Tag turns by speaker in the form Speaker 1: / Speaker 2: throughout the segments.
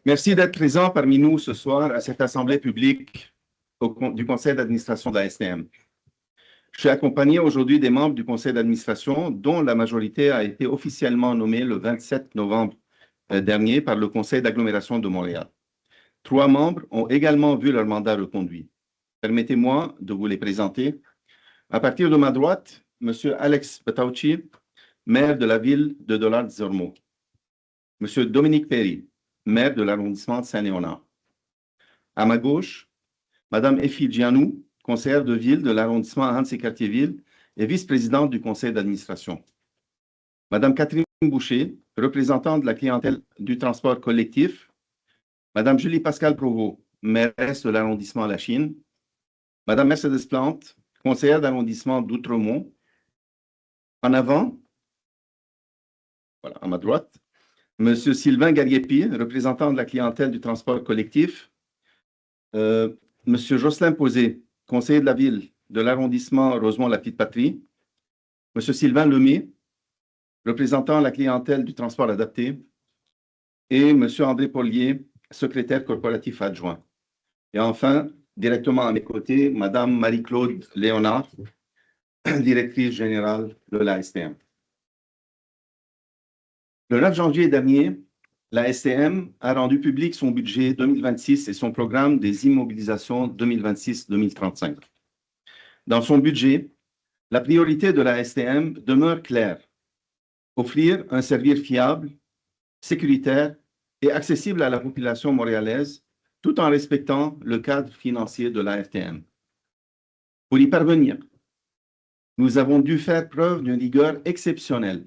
Speaker 1: Merci d'être présent parmi nous ce soir à cette assemblée publique du conseil d'administration de la STM. Je suis accompagné aujourd'hui des membres du conseil d'administration dont la majorité a été officiellement nommée le 27 novembre dernier par le conseil d'agglomération de Montréal. 3 membres ont également vu leur mandat reconduit. Permettez-moi de vous les présenter. À partir de ma droite, M. Alex Petauchi, maire de la ville de Dollard-des-Ormeaux. M. Dominique Perry, maire de l'arrondissement de Saint-Léonard. À ma gauche, Mme Effie Gianou, conseillère de ville de l'arrondissement Anse-et-Cartierville et vice-présidente du conseil d'administration. Mme Catherine Boucher, représentante de la clientèle du transport collectif. Mme Julie-Pascale Provost, mairesse de l'arrondissement La Chine. Mme Mercedes Plante, conseillère d'arrondissement d'Outremont. En avant, voilà, à ma droite, M. Sylvain Gariepi, représentant de la clientèle du transport collectif. M. Jocelyn Posé, conseiller de la ville de l'arrondissement Rosemont-la-Petite-Patrie. M. Sylvain Lemay, représentant la clientèle du transport adapté. Et M. André Paulier, secrétaire corporatif adjoint. Et enfin, directement à mes côtés, Mme Marie-Claude Léonard, directrice générale de la STM. Le 9 janvier dernier, la STM a rendu public son budget 2026 et son programme des immobilisations 2026-2035. Dans son budget, la priorité de la STM demeure claire: offrir un service fiable, sécuritaire et accessible à la population montréalaise, tout en respectant le cadre financier de la RTM. Pour y parvenir, nous avons dû faire preuve d'une rigueur exceptionnelle.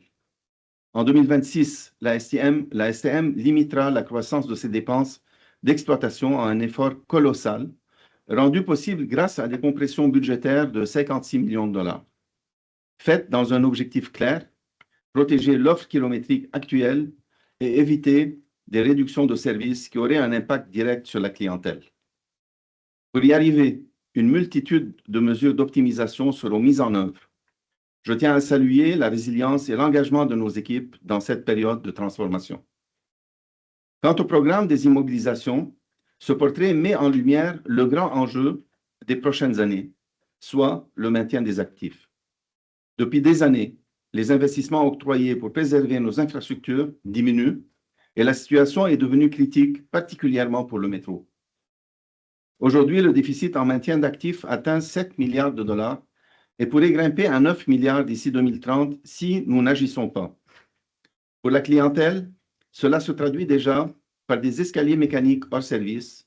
Speaker 1: En 2026, la STM limitera la croissance de ses dépenses d'exploitation à un effort colossal, rendu possible grâce à des compressions budgétaires de 56 millions de dollars. Faites dans un objectif clair: protéger l'offre kilométrique actuelle et éviter des réductions de services qui auraient un impact direct sur la clientèle. Pour y arriver, une multitude de mesures d'optimisation seront mises en œuvre. Je tiens à saluer la résilience et l'engagement de nos équipes dans cette période de transformation. Quant au programme des immobilisations, ce portrait met en lumière le grand enjeu des prochaines années, soit le maintien des actifs. Depuis des années, les investissements octroyés pour préserver nos infrastructures diminuent et la situation est devenue critique, particulièrement pour le métro. Aujourd'hui, le déficit en maintien d'actifs atteint 7 milliards de dollars et pourrait grimper à 9 milliards d'ici 2030 si nous n'agissons pas. Pour la clientèle, cela se traduit déjà par des escaliers mécaniques hors service,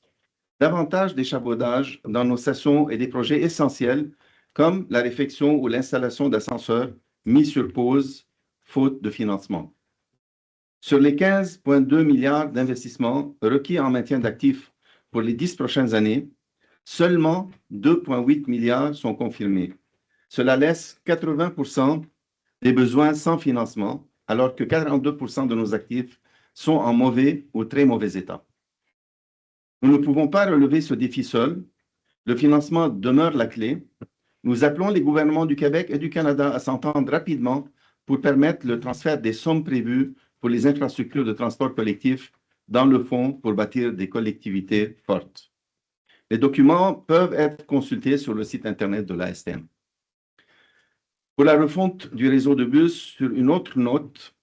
Speaker 1: davantage d'échafaudages dans nos stations et des projets essentiels comme la réfection ou l'installation d'ascenseurs mis sur pause faute de financement. Sur les 15,2 milliards d'investissements requis en maintien d'actifs pour les 10 prochaines années, seulement 2,8 milliards sont confirmés. Cela laisse 80% des besoins sans financement, alors que 42% de nos actifs sont en mauvais ou très mauvais état. Nous ne pouvons pas relever ce défi seuls. Le financement demeure la clé. Nous appelons les gouvernements du Québec et du Canada à s'entendre rapidement pour permettre le transfert des sommes prévues pour les infrastructures de transport collectif dans le fonds pour bâtir des collectivités fortes. Les documents peuvent être consultés sur le site Internet de la STM. Pour la refonte du réseau de bus, sur une autre note,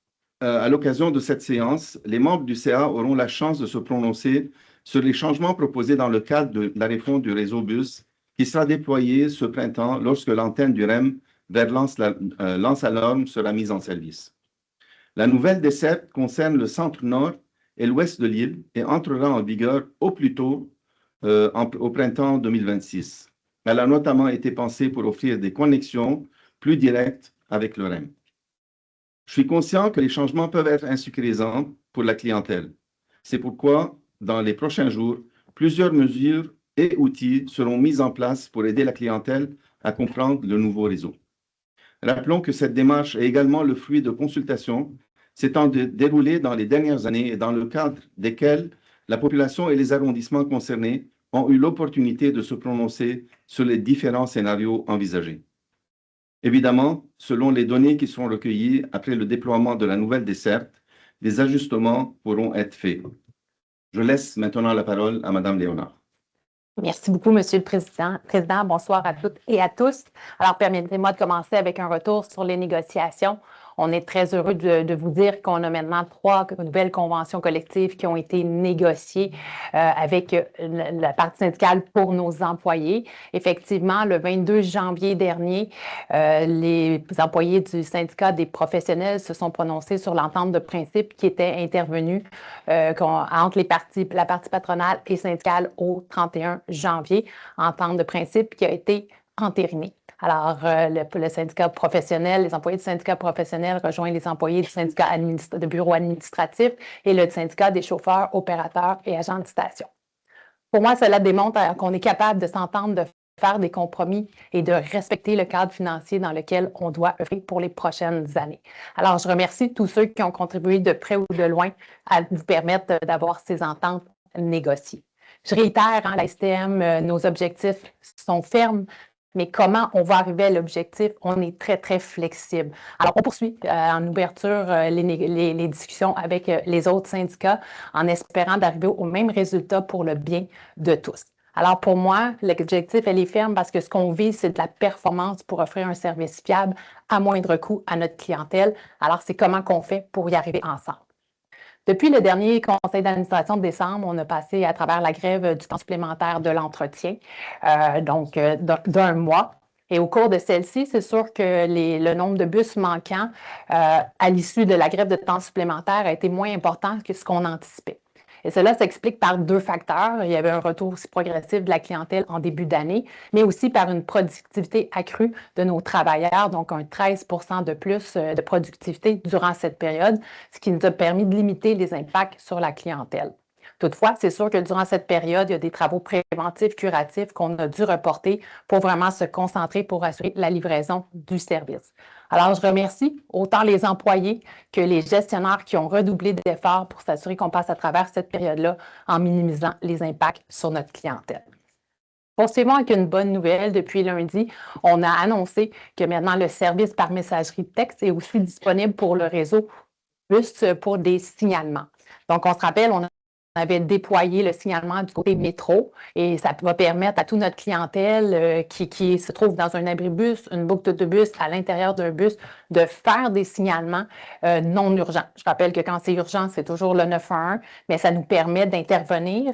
Speaker 1: à l'occasion de cette séance, les membres du CA auront la chance de se prononcer sur les changements proposés dans le cadre de la refonte du réseau bus qui sera déployé ce printemps lorsque l'antenne du REM vers Lens-à-Lorme sera mise en service. La nouvelle desserte concerne le centre-nord et l'ouest de l'île et entrera en vigueur au plus tôt au printemps 2026. Elle a notamment été pensée pour offrir des connexions plus directes avec le REM. Je suis conscient que les changements peuvent être insuffisants pour la clientèle. C'est pourquoi, dans les prochains jours, plusieurs mesures et outils seront mis en place pour aider la clientèle à comprendre le nouveau réseau. Rappelons que cette démarche est également le fruit de consultations s'étant déroulées dans les dernières années et dans le cadre desquelles la population et les arrondissements concernés ont eu l'opportunité de se prononcer sur les différents scénarios envisagés. Évidemment, selon les données qui seront recueillies après le déploiement de la nouvelle desserte, des ajustements pourront être faits. Je laisse maintenant la parole à Madame Léonard.
Speaker 2: Merci beaucoup, Monsieur le Président. Bonsoir à toutes et à tous. Alors, permettez-moi de commencer avec un retour sur les négociations. On est très heureux de vous dire qu'on a maintenant 3 nouvelles conventions collectives qui ont été négociées avec la partie syndicale pour nos employés. Effectivement, le 22 janvier dernier, les employés du syndicat des professionnels se sont prononcés sur l'entente de principe qui était intervenue entre la partie patronale et syndicale au 31 janvier, entente de principe qui a été entérinée. Alors, le syndicat professionnel, les employés du syndicat professionnel rejoignent les employés du syndicat de bureau administratif et le syndicat des chauffeurs, opérateurs et agents de station. Pour moi, cela démontre qu'on est capable de s'entendre, de faire des compromis et de respecter le cadre financier dans lequel on doit œuvrer pour les prochaines années. Alors, je remercie tous ceux qui ont contribué de près ou de loin à vous permettre d'avoir ces ententes négociées. Je réitère, la STM, nos objectifs sont fermes, mais comment on va arriver à l'objectif? On est très, très flexible. Alors, on poursuit en ouverture les discussions avec les autres syndicats en espérant d'arriver au même résultat pour le bien de tous. Alors, pour moi, l'objectif, elle est ferme parce que ce qu'on vise, c'est de la performance pour offrir un service fiable à moindre coût à notre clientèle. Alors, c'est comment qu'on fait pour y arriver ensemble. Depuis le dernier conseil d'administration de décembre, on a passé à travers la grève du temps supplémentaire de l'entretien, d'un mois. Et au cours de celle-ci, c'est sûr que le nombre de bus manquants à l'issue de la grève de temps supplémentaire a été moins important que ce qu'on anticipait. Et cela s'explique par 2 facteurs. Il y avait un retour aussi progressif de la clientèle en début d'année, mais aussi par une productivité accrue de nos travailleurs, donc un 13 de plus de productivité durant cette période, ce qui nous a permis de limiter les impacts sur la clientèle. Toutefois, c'est sûr que durant cette période, il y a des travaux préventifs, curatifs qu'on a dû reporter pour vraiment se concentrer pour assurer la livraison du service. Alors, je remercie autant les employés que les gestionnaires qui ont redoublé d'efforts pour s'assurer qu'on passe à travers cette période-là en minimisant les impacts sur notre clientèle. Poursuivons avec une bonne nouvelle. Depuis lundi, on a annoncé que maintenant le service par messagerie de texte est aussi disponible pour le réseau, juste pour des signalements. Donc, on se rappelle, on avait déployé le signalement du côté métro et ça va permettre à toute notre clientèle qui se trouve dans un abribus, une boucle d'autobus, à l'intérieur d'un bus, de faire des signalements non urgents. Je rappelle que quand c'est urgent, c'est toujours le 911, mais ça nous permet d'intervenir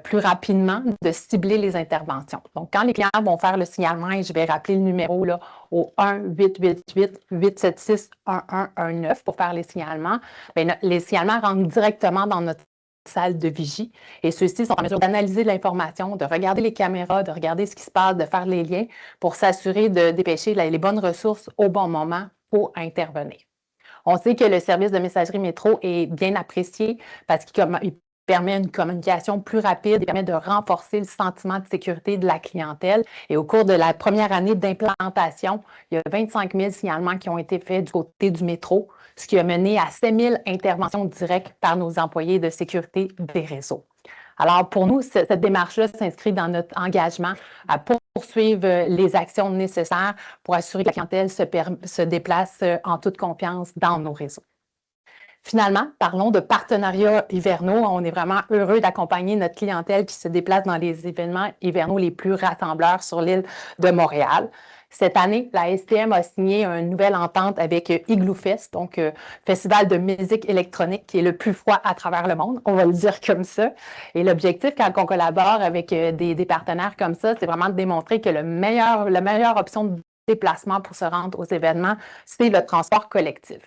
Speaker 2: plus rapidement, de cibler les interventions. Donc, quand les clients vont faire le signalement, et je vais rappeler le numéro là, au 1-888-876-1119 pour faire les signalements, bien, les signalements rentrent directement dans notre salle de vigie et ceux-ci sont en mesure d'analyser l'information, de regarder les caméras, de regarder ce qui se passe, de faire les liens pour s'assurer de dépêcher les bonnes ressources au bon moment pour intervenir. On sait que le service de messagerie métro est bien apprécié parce qu'il permet une communication plus rapide, il permet de renforcer le sentiment de sécurité de la clientèle. Et au cours de la première année d'implantation, il y a 25 000 signalements qui ont été faits du côté du métro, ce qui a mené à 7 000 interventions directes par nos employés de sécurité des réseaux. Alors, pour nous, cette démarche-là s'inscrit dans notre engagement à poursuivre les actions nécessaires pour assurer que la clientèle se déplace en toute confiance dans nos réseaux. Finalement, parlons de partenariats hivernaux. On est vraiment heureux d'accompagner notre clientèle qui se déplace dans les événements hivernaux les plus rassembleurs sur l'île de Montréal. Cette année, la STM a signé une nouvelle entente avec Igloo Fest, donc festival de musique électronique qui est le plus froid à travers le monde, on va le dire comme ça. Et l'objectif, quand on collabore avec des partenaires comme ça, c'est vraiment de démontrer que la meilleure option de déplacement pour se rendre aux événements, c'est le transport collectif.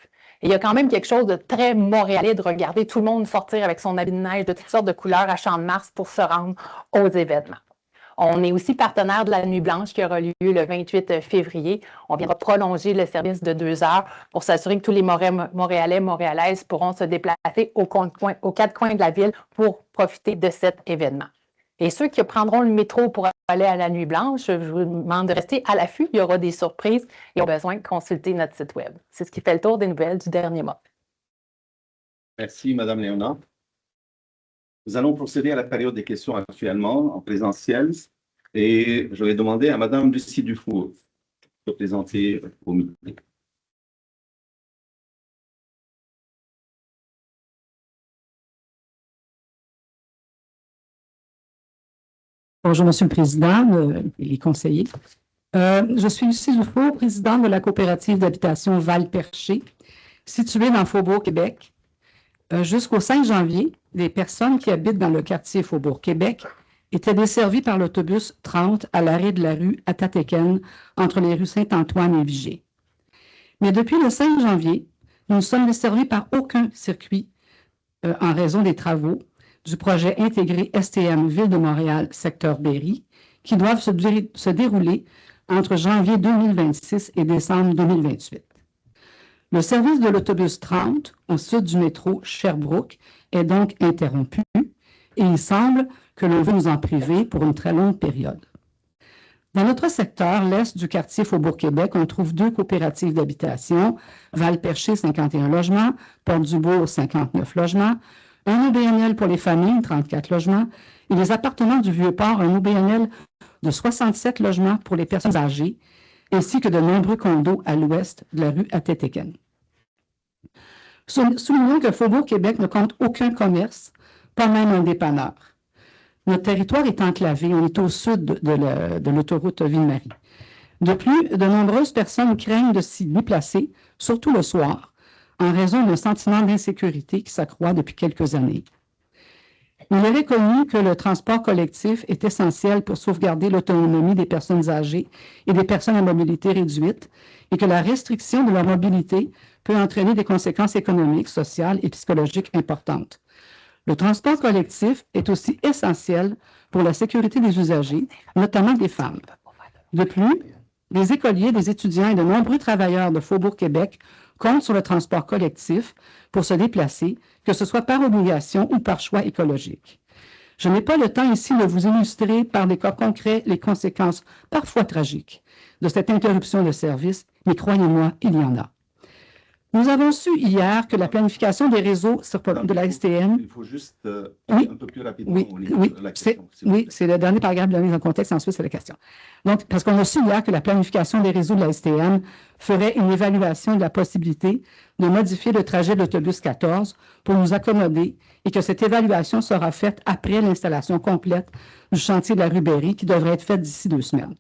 Speaker 2: Et il y a quand même quelque chose de très montréalais de regarder tout le monde sortir avec son habit de neige de toutes sortes de couleurs à Champ-de-Mars pour se rendre aux événements. On est aussi partenaire de la Nuit Blanche qui aura lieu le 28 février. On viendra prolonger le service de 2 heures pour s'assurer que tous les Montréalais, Montréalaises pourront se déplacer aux 4 coins de la ville pour profiter de cet événement. Et ceux qui prendront le métro pour aller à la Nuit Blanche, je vous demande de rester à l'affût. Il y aura des surprises et on a besoin de consulter notre site Web. C'est ce qui fait le tour des nouvelles du dernier mois.
Speaker 1: Merci, Madame Léonard. Nous allons procéder à la période des questions actuellement en présentiel et je vais demander à Madame Lucie Dufour de se présenter au meeting.
Speaker 3: Bonjour, Monsieur le Président et les conseillers. Je suis Lucie Dufault, présidente de la coopérative d'habitation Val-Perché, située dans Faubourg-Québec. Jusqu'au 5 janvier, les personnes qui habitent dans le quartier Faubourg-Québec étaient desservies par l'autobus 30 à l'arrêt de la rue Atatéken, entre les rues Saint-Antoine et Vigée. Mais depuis le 5 janvier, nous ne sommes desservis par aucun circuit en raison des travaux du projet intégré STM Ville de Montréal, secteur Berry, qui doivent se dérouler entre janvier 2026 et décembre 2028. Le service de l'autobus 30 au sud du métro Sherbrooke est donc interrompu et il semble que l'on veut nous en priver pour une très longue période. Dans notre secteur, l'est du quartier Faubourg-Québec, on trouve 2 coopératives d'habitation, Val-Perché, 51 logements, Port-du-Bourg, 59 logements, un OBNL pour les familles, 34 logements, et les appartements du Vieux-Port, un OBNL de 67 logements pour les personnes âgées, ainsi que de nombreux condos à l'ouest de la rue Atatéken. Soulignons que Faubourg-Québec ne compte aucun commerce, pas même un dépanneur. Notre territoire est enclavé, on est au sud de l'autoroute Ville-Marie. De plus, de nombreuses personnes craignent de s'y déplacer, surtout le soir, en raison d'un sentiment d'insécurité qui s'accroît depuis quelques années. Il est reconnu que le transport collectif est essentiel pour sauvegarder l'autonomie des personnes âgées et des personnes à mobilité réduite et que la restriction de leur mobilité peut entraîner des conséquences économiques, sociales et psychologiques importantes. Le transport collectif est aussi essentiel pour la sécurité des usagers, notamment des femmes. De plus, les écoliers, des étudiants et de nombreux travailleurs de Faubourg-Québec comptent sur le transport collectif pour se déplacer, que ce soit par obligation ou par choix écologique. Je n'ai pas le temps ici de vous illustrer par des cas concrets les conséquences parfois tragiques de cette interruption de service, mais croyez-moi, il y en a. Nous avons su hier que la planification des réseaux de la STM...
Speaker 1: Il faut juste un peu plus rapidement la question.
Speaker 3: Oui, c'est le dernier paragraphe de la mise en contexte, ensuite c'est la question. Donc, parce qu'on a su hier que la planification des réseaux de la STM ferait une évaluation de la possibilité de modifier le trajet de l'autobus 14 pour nous accommoder et que cette évaluation sera faite après l'installation complète du chantier de la rue Berry qui devrait être faite d'ici 2 semaines.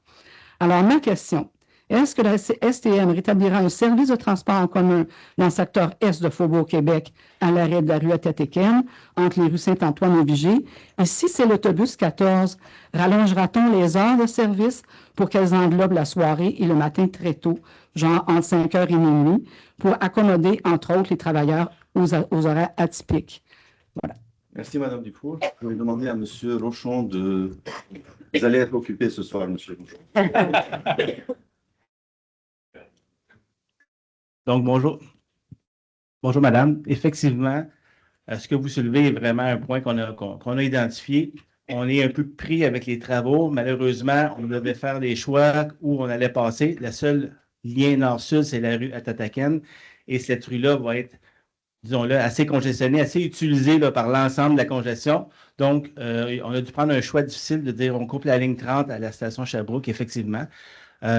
Speaker 3: Alors, ma question... Est-ce que la STM rétablira un service de transport en commun dans le secteur est de Faubourg-Québec à l'arrêt de la rue Atatéken, entre les rues Saint-Antoine et Vigée? Et si c'est l'autobus 14, rallongera-t-on les heures de service pour qu'elles englobent la soirée et le matin très tôt, genre entre 5h et minuit, pour accommoder, entre autres, les travailleurs aux horaires atypiques? Voilà.
Speaker 1: Merci, Mme Dufour. Je vais demander à M. Rochon de... Vous allez être occupé ce soir, M. Rochon.
Speaker 4: Donc, bonjour. Bonjour, madame. Effectivement, ce que vous soulevez est vraiment un point qu'on a identifié. On est un peu pris avec les travaux. Malheureusement, on devait faire des choix où on allait passer. Le seul lien nord-sud, c'est la rue Atatéken. Et cette rue-là va être, disons-le, assez congestionnée, assez utilisée là, par l'ensemble de la congestion. Donc, on a dû prendre un choix difficile de dire on coupe la ligne 30 à la station Sherbrooke, effectivement.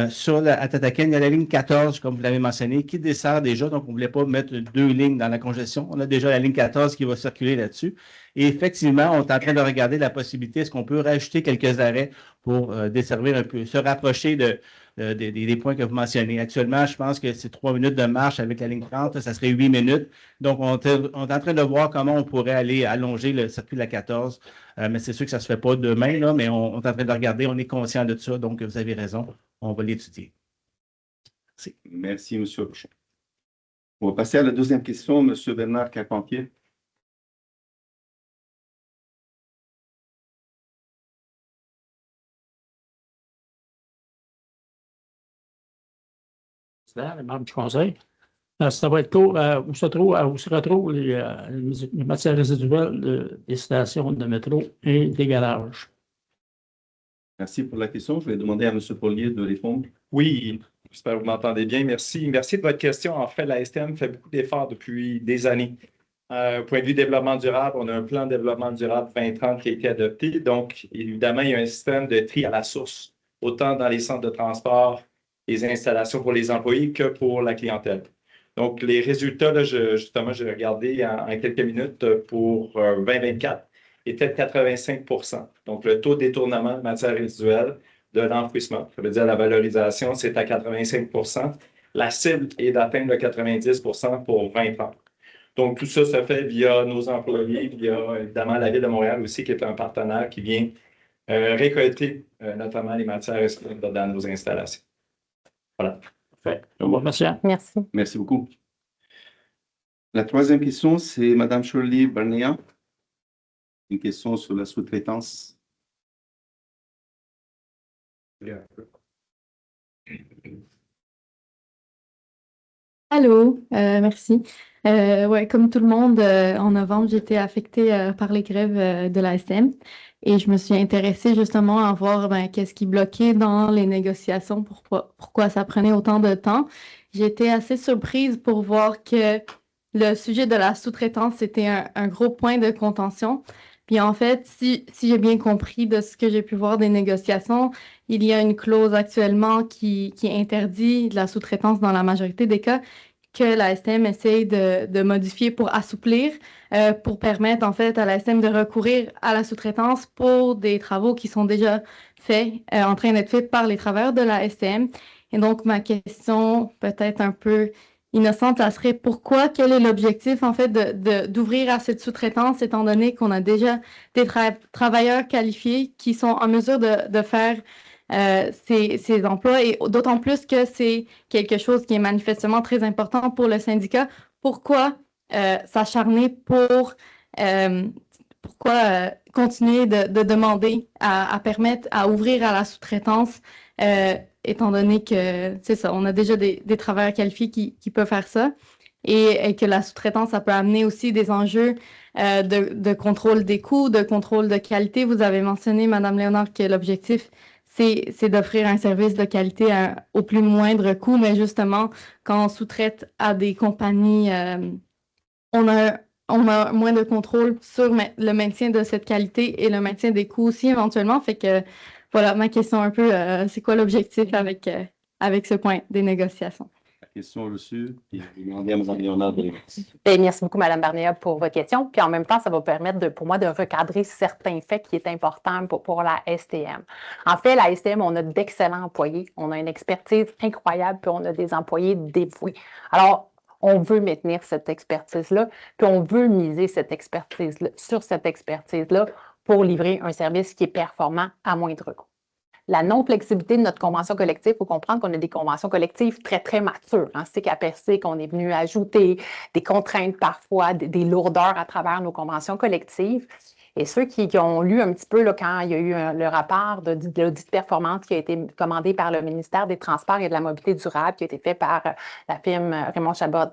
Speaker 4: Sur la Atatéken, il y a la ligne 14, comme vous l'avez mentionné, qui dessert déjà. Donc, on ne voulait pas mettre 2 lignes dans la congestion. On a déjà la ligne 14 qui va circuler là-dessus. Et effectivement, on est en train de regarder la possibilité, est-ce qu'on peut rajouter quelques arrêts pour desservir un peu, se rapprocher des points que vous mentionnez. Actuellement, je pense que c'est 3 minutes de marche avec la ligne 30, ça serait 8 minutes. Donc, on est en train de voir comment on pourrait aller allonger le circuit de la 14. Mais c'est sûr que ça ne se fait pas demain, là, mais on est en train de regarder, on est conscient de ça, donc vous avez raison. On va l'étudier.
Speaker 1: Merci. Merci, M. Rochon. On va passer à la deuxième question, M. Bernard Carpentier.
Speaker 5: Les membres du Conseil. Ça va être court. Où se retrouvent les matières résiduelles des stations de métro et des garages?
Speaker 1: Merci pour la question. Je vais demander à M. Paulier de répondre.
Speaker 6: Oui, j'espère que vous m'entendez bien. Merci. Merci de votre question. En fait, la STM fait beaucoup d'efforts depuis des années. Point de vue développement durable, on a un plan de développement durable 2030 qui a été adopté. Donc, évidemment, il y a un système de tri à la source, autant dans les centres de transport, les installations pour les employés que pour la clientèle. Donc, les résultats, là, justement, j'ai regardé en quelques minutes pour 2024. était de 85 %. Donc, le taux de détournement de matières résiduelles de l'enfouissement, ça veut dire la valorisation, c'est à 85 %. La cible est d'atteindre le 90 % pour 20 ans. Donc, tout ça se fait via nos employés, via évidemment la Ville de Montréal aussi, qui est un partenaire qui vient récolter notamment les matières résiduelles dans nos installations. Voilà.
Speaker 5: Parfait. Je vous remercie.
Speaker 2: Merci.
Speaker 1: Merci beaucoup. La troisième question, c'est Mme Shirley Barnea. Une question sur la sous-traitance.
Speaker 7: Allô, merci. Ouais, comme tout le monde, en novembre, j'ai été affectée par les grèves de la STM et je me suis intéressée justement à voir qu'est-ce qui bloquait dans les négociations, pourquoi ça prenait autant de temps. J'ai été assez surprise pour voir que le sujet de la sous-traitance, c'était un gros point de contention. Puis en fait, si j'ai bien compris de ce que j'ai pu voir des négociations, il y a une clause actuellement qui interdit de la sous-traitance dans la majorité des cas que la STM essaye de modifier pour assouplir, pour permettre en fait à la STM de recourir à la sous-traitance pour des travaux qui sont déjà faits, en train d'être faits par les travailleurs de la STM. Et donc, ma question peut-être un peu innocente, ça serait pourquoi, quel est l'objectif en fait d'ouvrir à cette sous-traitance étant donné qu'on a déjà des travailleurs qualifiés qui sont en mesure de faire ces emplois et d'autant plus que c'est quelque chose qui est manifestement très important pour le syndicat. Pourquoi s'acharner pourquoi continuer de demander à permettre à ouvrir à la sous-traitance étant donné que c'est ça, on a déjà des travailleurs qualifiés qui peuvent faire ça et que la sous-traitance, ça peut amener aussi des enjeux de contrôle des coûts, de contrôle de qualité. Vous avez mentionné, Mme Léonard, que l'objectif, c'est d'offrir un service de qualité au plus moindre coût, mais justement, quand on sous-traite à des compagnies, on a moins de contrôle sur le maintien de cette qualité et le maintien des coûts aussi éventuellement. Fait que voilà, ma question un peu, c'est quoi l'objectif avec ce point des négociations?
Speaker 1: La question reçue, puis je vais demander à Mme Léonard de
Speaker 2: Merci beaucoup, Mme Barnea, pour votre question. Puis en même temps, ça va permettre pour moi de recadrer certains faits qui est important pour la STM. En fait, la STM, on a d'excellents employés, on a une expertise incroyable, puis on a des employés dévoués. Alors, on veut maintenir cette expertise-là, puis on veut miser sur cette expertise-là pour livrer un service qui est performant à moindre coût. La non-flexibilité de notre convention collective, il faut comprendre qu'on a des conventions collectives très, très matures. C'est qu'à percer qu'on est venu ajouter des contraintes parfois, des lourdeurs à travers nos conventions collectives. Et ceux qui ont lu un petit peu là, quand il y a eu le rapport de l'audit de performance qui a été commandé par le ministère des Transports et de la Mobilité durable, qui a été fait par la firme Raymond Chabot,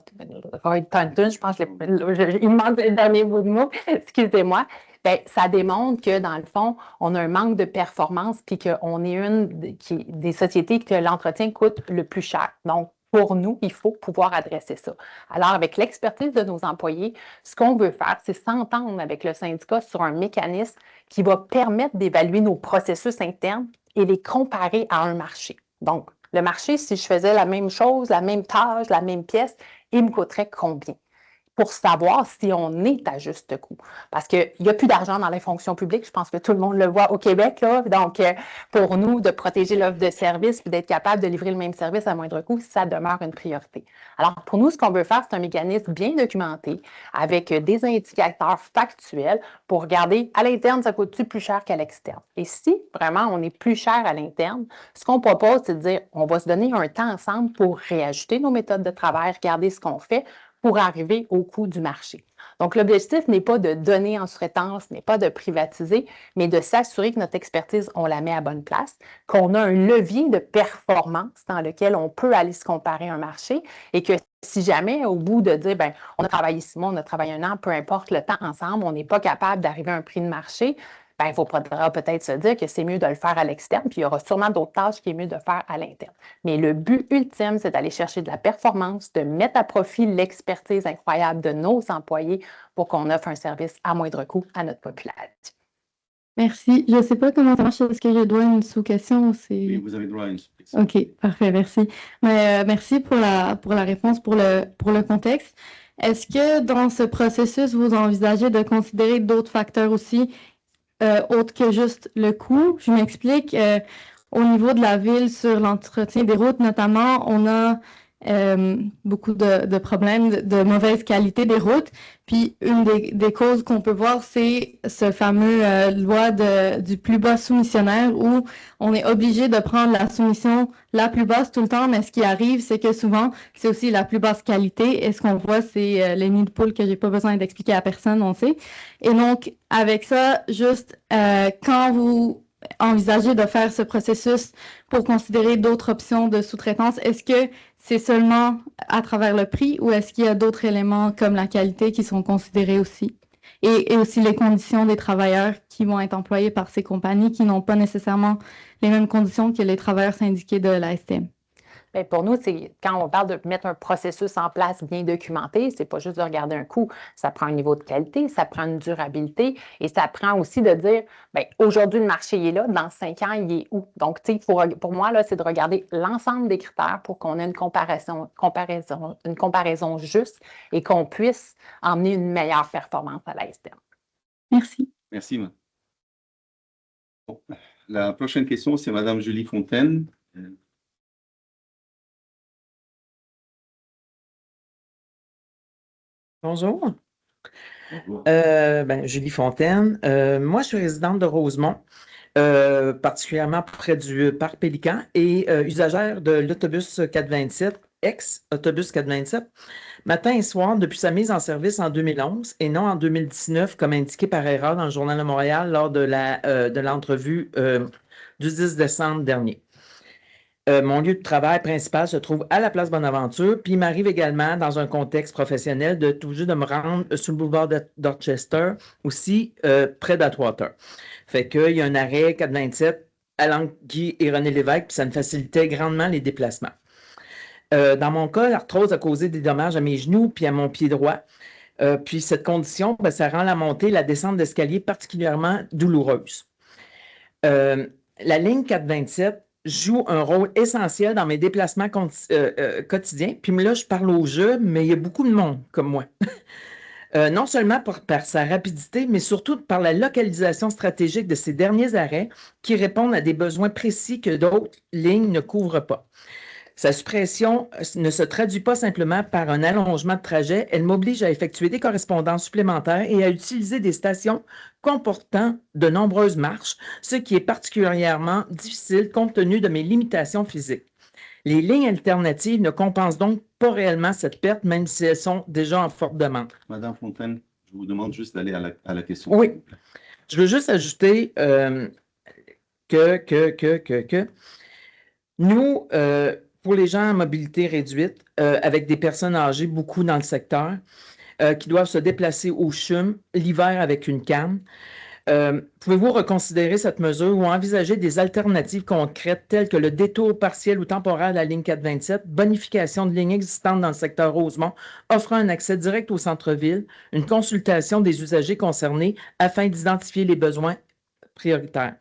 Speaker 2: Roy Thornton, je pense, il me manque le dernier bout de mot, excusez-moi. Bien, ça démontre que, dans le fond, on a un manque de performance puis qu'on est une des sociétés que l'entretien coûte le plus cher. Donc, pour nous, il faut pouvoir adresser ça. Alors, avec l'expertise de nos employés, ce qu'on veut faire, c'est s'entendre avec le syndicat sur un mécanisme qui va permettre d'évaluer nos processus internes et les comparer à un marché. Donc, le marché, si je faisais la même chose, la même tâche, la même pièce, il me coûterait combien? Pour savoir si on est à juste coût. Parce qu'il n'y a plus d'argent dans les fonctions publiques. Je pense que tout le monde le voit au Québec. Là. Donc, pour nous, de protéger l'offre de service et d'être capable de livrer le même service à moindre coût, ça demeure une priorité. Alors, pour nous, ce qu'on veut faire, c'est un mécanisme bien documenté avec des indicateurs factuels pour regarder à l'interne, ça coûte-tu plus cher qu'à l'externe. Et si vraiment on est plus cher à l'interne, ce qu'on propose, c'est de dire on va se donner un temps ensemble pour réajuster nos méthodes de travail, regarder ce qu'on fait, pour arriver au coût du marché. Donc, l'objectif n'est pas de donner en sous-traitance, n'est pas de privatiser, mais de s'assurer que notre expertise, on la met à bonne place, qu'on a un levier de performance dans lequel on peut aller se comparer à un marché et que si jamais, au bout de dire, bien, on a travaillé 6 mois, on a travaillé 1 an, peu importe le temps ensemble, on n'est pas capable d'arriver à un prix de marché, bien, il faudra peut-être se dire que c'est mieux de le faire à l'externe, puis il y aura sûrement d'autres tâches qui est mieux de faire à l'interne. Mais le but ultime, c'est d'aller chercher de la performance, de mettre à profit l'expertise incroyable de nos employés pour qu'on offre un service à moindre coût à notre population.
Speaker 7: Merci. Je ne sais pas comment ça marche. Est-ce que je dois une sous-question?
Speaker 1: Oui, vous avez droit à une sous-question.
Speaker 7: OK, parfait, merci. Merci pour la réponse, pour le contexte. Est-ce que dans ce processus, vous envisagez de considérer d'autres facteurs aussi, autres que juste le coût? Je m'explique. Au niveau de la ville, sur l'entretien des routes notamment, on a beaucoup de problèmes de mauvaise qualité des routes. Puis une des causes qu'on peut voir, c'est ce fameux loi du plus bas soumissionnaire où on est obligé de prendre la soumission la plus basse tout le temps, mais ce qui arrive, c'est que souvent, c'est aussi la plus basse qualité. Et ce qu'on voit, c'est les nids de poules que j'ai pas besoin d'expliquer à personne, on sait. Et donc, avec ça, juste quand vous envisagez de faire ce processus pour considérer d'autres options de sous-traitance, est-ce que c'est seulement à travers le prix ou est-ce qu'il y a d'autres éléments comme la qualité qui sont considérés aussi? Et aussi les conditions des travailleurs qui vont être employés par ces compagnies qui n'ont pas nécessairement les mêmes conditions que les travailleurs syndiqués de la STM.
Speaker 2: Bien, pour nous, c'est quand on parle de mettre un processus en place bien documenté, c'est pas juste de regarder un coût. Ça prend un niveau de qualité, ça prend une durabilité et ça prend aussi de dire, bien, aujourd'hui, le marché il est là, dans 5 ans, il est où? Donc, tu sais, pour moi, là, c'est de regarder l'ensemble des critères pour qu'on ait une comparaison juste et qu'on puisse emmener une meilleure performance à la STM.
Speaker 7: Merci.
Speaker 1: Merci, Mme. Bon, la prochaine question, c'est Mme Julie Fontaine.
Speaker 8: Bonjour.
Speaker 1: Bonjour.
Speaker 8: Julie Fontaine. Moi, je suis résidente de Rosemont, particulièrement près du parc Pélican et usagère de l'autobus 427, ex-autobus 427, matin et soir depuis sa mise en service en 2011 et non en 2019, comme indiqué par erreur dans le Journal de Montréal lors de l'entrevue du 10 décembre dernier. Mon lieu de travail principal se trouve à la place Bonaventure, puis il m'arrive également, dans un contexte professionnel, de tout juste de me rendre sur le boulevard Dorchester, aussi près d'Atwater. Fait qu'il y a un arrêt 427 à l'angle Guy et René Lévesque, puis ça me facilitait grandement les déplacements. Dans mon cas, l'arthrose a causé des dommages à mes genoux puis à mon pied droit. Puis cette condition, ça rend la montée et la descente d'escalier particulièrement douloureuse. La ligne 427 joue un rôle essentiel dans mes déplacements quotidiens. Puis là, je parle au jeu, mais il y a beaucoup de monde comme moi. Non seulement par sa rapidité, mais surtout par la localisation stratégique de ces derniers arrêts qui répondent à des besoins précis que d'autres lignes ne couvrent pas. Sa suppression ne se traduit pas simplement par un allongement de trajet, elle m'oblige à effectuer des correspondances supplémentaires et à utiliser des stations comportant de nombreuses marches, ce qui est particulièrement difficile compte tenu de mes limitations physiques. Les lignes alternatives ne compensent donc pas réellement cette perte, même si elles sont déjà en forte demande.
Speaker 1: Madame Fontaine, je vous demande juste d'aller à la question.
Speaker 8: Oui. Je veux juste ajouter que nous, pour les gens à mobilité réduite, avec des personnes âgées, beaucoup dans le secteur, qui doivent se déplacer au CHUM l'hiver avec une canne, pouvez-vous reconsidérer cette mesure ou envisager des alternatives concrètes telles que le détour partiel ou temporaire de la ligne 427, bonification de lignes existantes dans le secteur Rosemont, offrant un accès direct au centre-ville, une consultation des usagers concernés afin d'identifier les besoins prioritaires?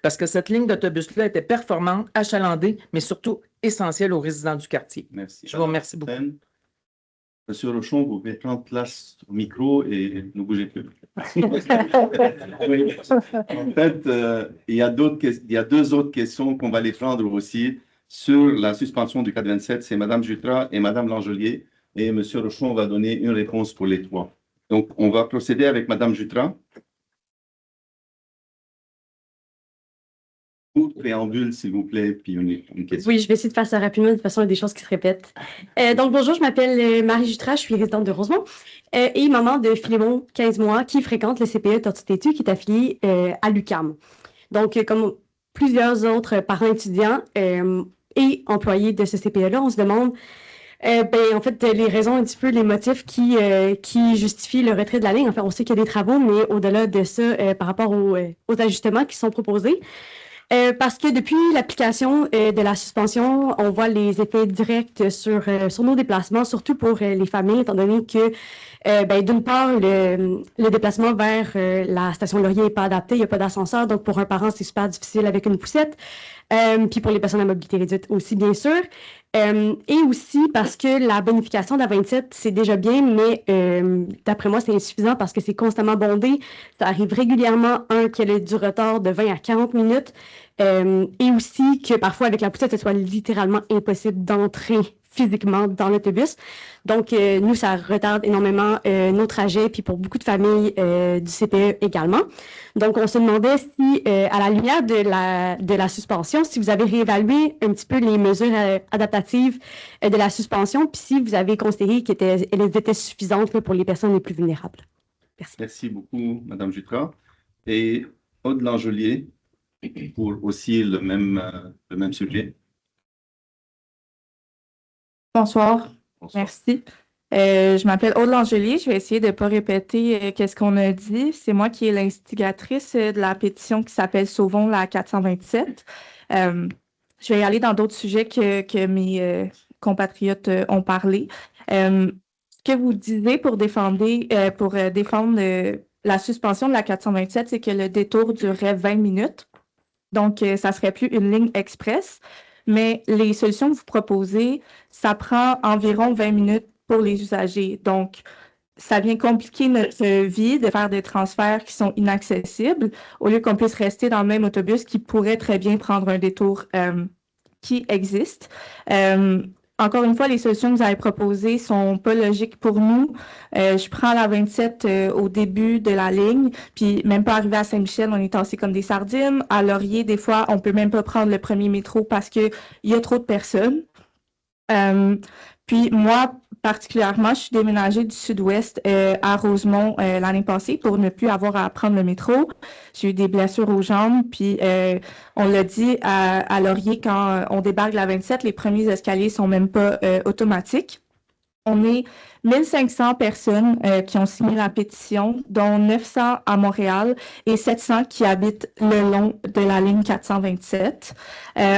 Speaker 8: Parce que cette ligne d'autobus-là était performante, achalandée, mais surtout essentielle aux résidents du quartier.
Speaker 1: Merci.
Speaker 8: Je vous remercie beaucoup.
Speaker 1: Monsieur Rochon, vous pouvez prendre place au micro et ne bougez plus. Oui. En fait, il y a deux autres questions qu'on va les prendre aussi sur la suspension du 427. C'est Mme Jutras et Mme Langelier. Et Monsieur Rochon va donner une réponse pour les trois. Donc, on va procéder avec Mme Jutras. Préambule, s'il vous plaît, puis une question.
Speaker 9: Oui, je vais essayer de faire ça rapidement, de toute façon, il y a des choses qui se répètent. Donc, bonjour, je m'appelle Marie Jutras, je suis résidente de Rosemont et maman de Philémon, 15 mois, qui fréquente le CPE Tortue-Têtue, qui est affilié à l'UQAM. Donc, comme plusieurs autres parents étudiants et employés de ce CPE-là, on se demande en fait, les raisons, un petit peu les motifs qui justifient le retrait de la ligne. Enfin, on sait qu'il y a des travaux, mais au-delà de ça, par rapport aux ajustements qui sont proposés, parce que depuis l'application de la suspension, on voit les effets directs sur nos déplacements, surtout pour les familles, étant donné que, d'une part, le déplacement vers la station Laurier n'est pas adapté, il n'y a pas d'ascenseur, donc pour un parent, c'est super difficile avec une poussette, puis pour les personnes à mobilité réduite aussi, bien sûr. Et aussi parce que la bonification de la 27, c'est déjà bien, mais d'après moi, c'est insuffisant parce que c'est constamment bondé. Ça arrive régulièrement, qu'il y ait du retard de 20 à 40 minutes. Et aussi que parfois, avec la poussette, ce soit littéralement impossible d'entrer physiquement dans l'autobus. Donc, nous, ça retarde énormément nos trajets, puis pour beaucoup de familles du CPE également. Donc, on se demandait si, à la lumière de la suspension, si vous avez réévalué un petit peu les mesures adaptatives de la suspension, puis si vous avez considéré qu'elles étaient suffisantes là, pour les personnes les plus vulnérables. Merci.
Speaker 1: Merci beaucoup, Madame Jutras. Et Aude Langelier, pour aussi le même sujet.
Speaker 10: Bonsoir.
Speaker 1: Bonsoir.
Speaker 10: Merci. Je m'appelle Aude Langelier. Je vais essayer de ne pas répéter qu'est-ce qu'on a dit. C'est moi qui est l'instigatrice de la pétition qui s'appelle Sauvons la 427. Je vais y aller dans d'autres sujets que mes compatriotes ont parlé. Ce que vous disiez pour défendre la suspension de la 427, c'est que le détour durerait 20 minutes. Donc, ça ne serait plus une ligne express. Mais les solutions que vous proposez, ça prend environ 20 minutes pour les usagers. Donc, ça vient compliquer notre vie de faire des transferts qui sont inaccessibles au lieu qu'on puisse rester dans le même autobus qui pourrait très bien prendre un détour qui existe. Encore une fois, les solutions que vous avez proposées ne sont pas logiques pour nous. Je prends la 27 au début de la ligne, puis même pas arrivé à Saint-Michel, on est tassés comme des sardines. À Laurier, des fois, on peut même pas prendre le premier métro parce qu'il y a trop de personnes. Puis moi, particulièrement, je suis déménagée du sud-ouest à Rosemont l'année passée pour ne plus avoir à prendre le métro. J'ai eu des blessures aux jambes, puis on l'a dit à Laurier, quand on débarque la 27, les premiers escaliers sont même pas automatiques. On est 1500 personnes qui ont signé la pétition, dont 900 à Montréal et 700 qui habitent le long de la ligne 427.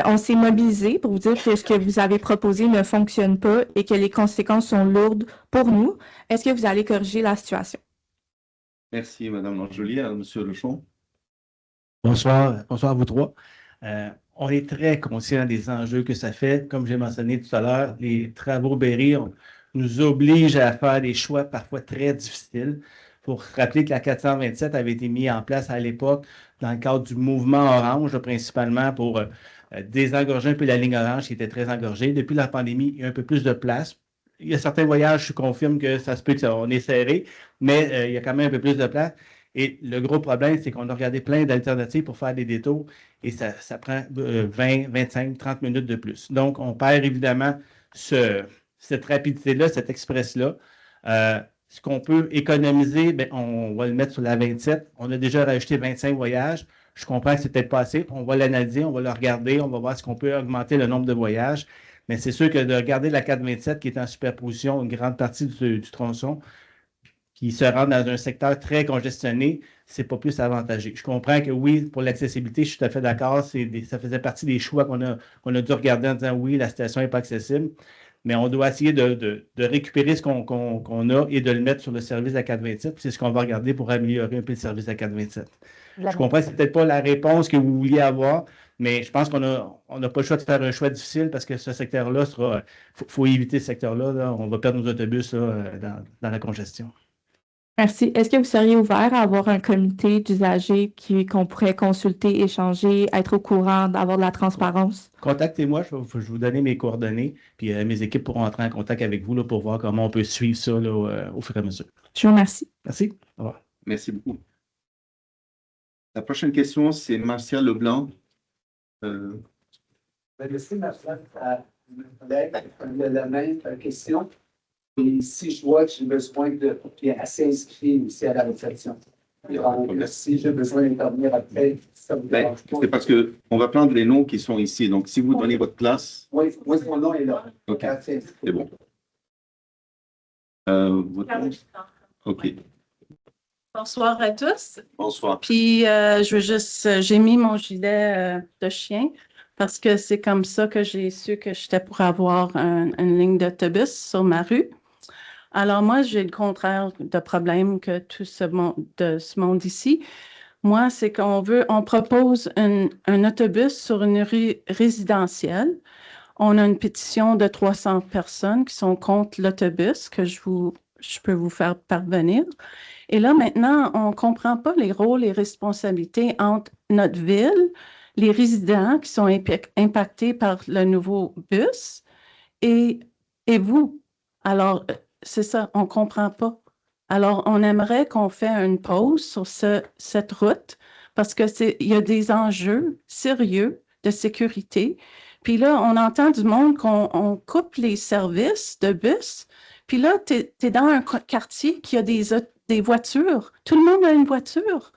Speaker 10: On s'est mobilisé pour vous dire que ce que vous avez proposé ne fonctionne pas et que les conséquences sont lourdes pour nous. Est-ce que vous allez corriger la situation?
Speaker 1: Merci, Madame Langelier. Monsieur Lechon.
Speaker 4: Bonsoir à vous trois. On est très conscient des enjeux que ça fait. Comme j'ai mentionné tout à l'heure, les travaux Berry nous obligent à faire des choix parfois très difficiles. Il faut rappeler que la 427 avait été mise en place à l'époque dans le cadre du mouvement orange, principalement pour désengorger un peu la ligne orange qui était très engorgée. Depuis la pandémie, il y a un peu plus de place. Il y a certains voyages, je confirme que ça se peut qu'on est serré, mais il y a quand même un peu plus de place. Et le gros problème, c'est qu'on a regardé plein d'alternatives pour faire des détours et ça prend 20, 25, 30 minutes de plus. Donc, on perd évidemment cette rapidité-là, cet express-là. Ce qu'on peut économiser, bien, on va le mettre sur la 27. On a déjà rajouté 25 voyages. Je comprends que c'est peut-être pas assez. On va l'analyser, on va le regarder, on va voir si on peut augmenter le nombre de voyages. Mais c'est sûr que de regarder la 427 qui est en superposition, une grande partie du tronçon, qui se rend dans un secteur très congestionné, c'est pas plus avantageux. Je comprends que oui, pour l'accessibilité, je suis tout à fait d'accord. Ça faisait partie des choix qu'on a dû regarder en disant oui, la station n'est pas accessible. Mais on doit essayer de récupérer ce qu'on a et de le mettre sur le service à 427. C'est ce qu'on va regarder pour améliorer un peu le service à 427. Je comprends que ce n'est peut-être pas la réponse que vous vouliez avoir, mais je pense qu'on n'a pas le choix de faire un choix difficile parce que ce secteur-là sera... faut éviter ce secteur-là. Là. On va perdre nos autobus là, dans la congestion.
Speaker 10: Merci. Est-ce que vous seriez ouvert à avoir un comité d'usagers qu'on pourrait consulter, échanger, être au courant, d'avoir de la transparence?
Speaker 4: Contactez-moi, je vais vous donner mes coordonnées, puis mes équipes pourront entrer en contact avec vous là, pour voir comment on peut suivre ça là, au fur et à mesure.
Speaker 10: Je vous remercie.
Speaker 4: Merci. Au revoir.
Speaker 1: Merci beaucoup. La prochaine question, c'est Martial Leblanc.
Speaker 11: Merci, Martial. La même question. Et si je vois que j'ai besoin de papier assez inscrit aussi à la réception. Si j'ai besoin d'intervenir après, ça vous dérange pas.
Speaker 1: C'est parce qu'on va prendre les noms qui sont ici. Donc, si vous donnez votre place.
Speaker 11: Oui, mon nom est là.
Speaker 1: OK. C'est bon. Votre nom? OK.
Speaker 12: Bonsoir à tous.
Speaker 1: Bonsoir.
Speaker 12: Puis, j'ai mis mon gilet de chien parce que c'est comme ça que j'ai su que j'étais pour avoir une ligne d'autobus sur ma rue. Alors, moi, j'ai le contraire de problème que tout ce monde ici. Moi, c'est on propose un autobus sur une rue résidentielle. On a une pétition de 300 personnes qui sont contre l'autobus que je peux vous faire parvenir. Et là, maintenant, on ne comprend pas les rôles et responsabilités entre notre ville, les résidents qui sont impactés par le nouveau bus et vous. Alors, c'est ça, on ne comprend pas. Alors, on aimerait qu'on fasse une pause sur cette route parce qu'il y a des enjeux sérieux de sécurité. Puis là, on entend du monde qu'on coupe les services de bus. Puis là, tu es dans un quartier qui a des voitures. Tout le monde a une voiture.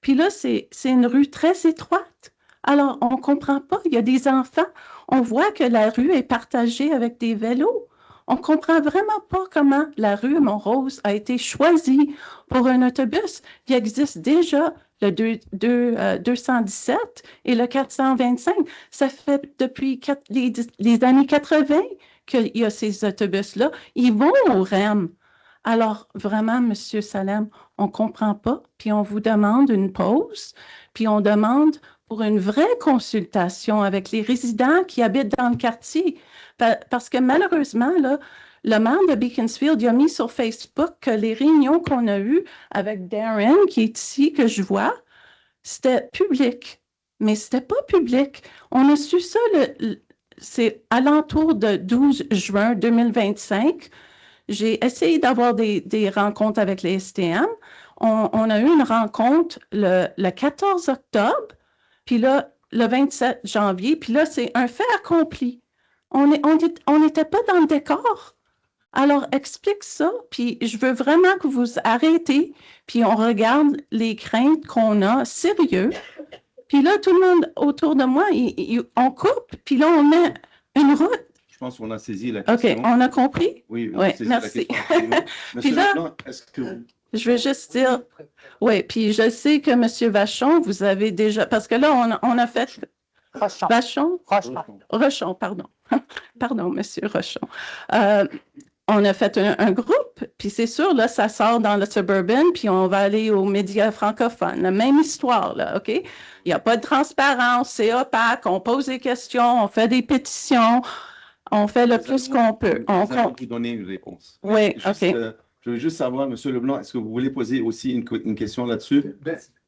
Speaker 12: Puis là, c'est une rue très étroite. Alors, on ne comprend pas. Il y a des enfants. On voit que la rue est partagée avec des vélos. On ne comprend vraiment pas comment la rue Montrose a été choisie pour un autobus. Il existe déjà le 217 et le 425. Ça fait depuis les années 80 qu'il y a ces autobus-là. Ils vont au REM. Alors, vraiment, M. Salem, on ne comprend pas, puis on vous demande une pause, puis on demande pour une vraie consultation avec les résidents qui habitent dans le quartier. Parce que malheureusement, là, le maire de Beaconsfield, il a mis sur Facebook que les réunions qu'on a eues avec Darren, qui est ici, que je vois, c'était public. Mais ce n'était pas public. On a su ça, c'est alentour de 12 juin 2025. J'ai essayé d'avoir des rencontres avec les STM. On a eu une rencontre le 14 octobre, puis là, le 27 janvier, puis là, c'est un fait accompli. On n'était pas dans le décor. Alors, explique ça, puis je veux vraiment que vous arrêtez, puis on regarde les craintes qu'on a, sérieux. Puis là, tout le monde autour de moi, on coupe, puis là, on met une route.
Speaker 1: Je pense qu'on a saisi la question.
Speaker 12: OK, on a compris?
Speaker 1: Oui,
Speaker 12: ouais, merci.
Speaker 1: Monsieur Leblanc, est-ce que vous...
Speaker 12: Je veux juste dire, oui, puis je sais que M. Vachon, vous avez déjà, parce que là, on a fait...
Speaker 2: Rochon.
Speaker 12: Vachon? Rochon, pardon. Pardon, M. Rochon. On a fait un groupe, puis c'est sûr, là, ça sort dans le Suburban, puis on va aller aux médias francophones. La même histoire, là, OK? Il n'y a pas de transparence, c'est opaque, on pose des questions, on fait des pétitions, on fait le plus qu'on peut.
Speaker 1: On va vous donner une réponse.
Speaker 12: Oui,
Speaker 1: juste,
Speaker 12: OK.
Speaker 1: Je veux juste savoir, M. Leblanc, est-ce que vous voulez poser aussi une question là-dessus?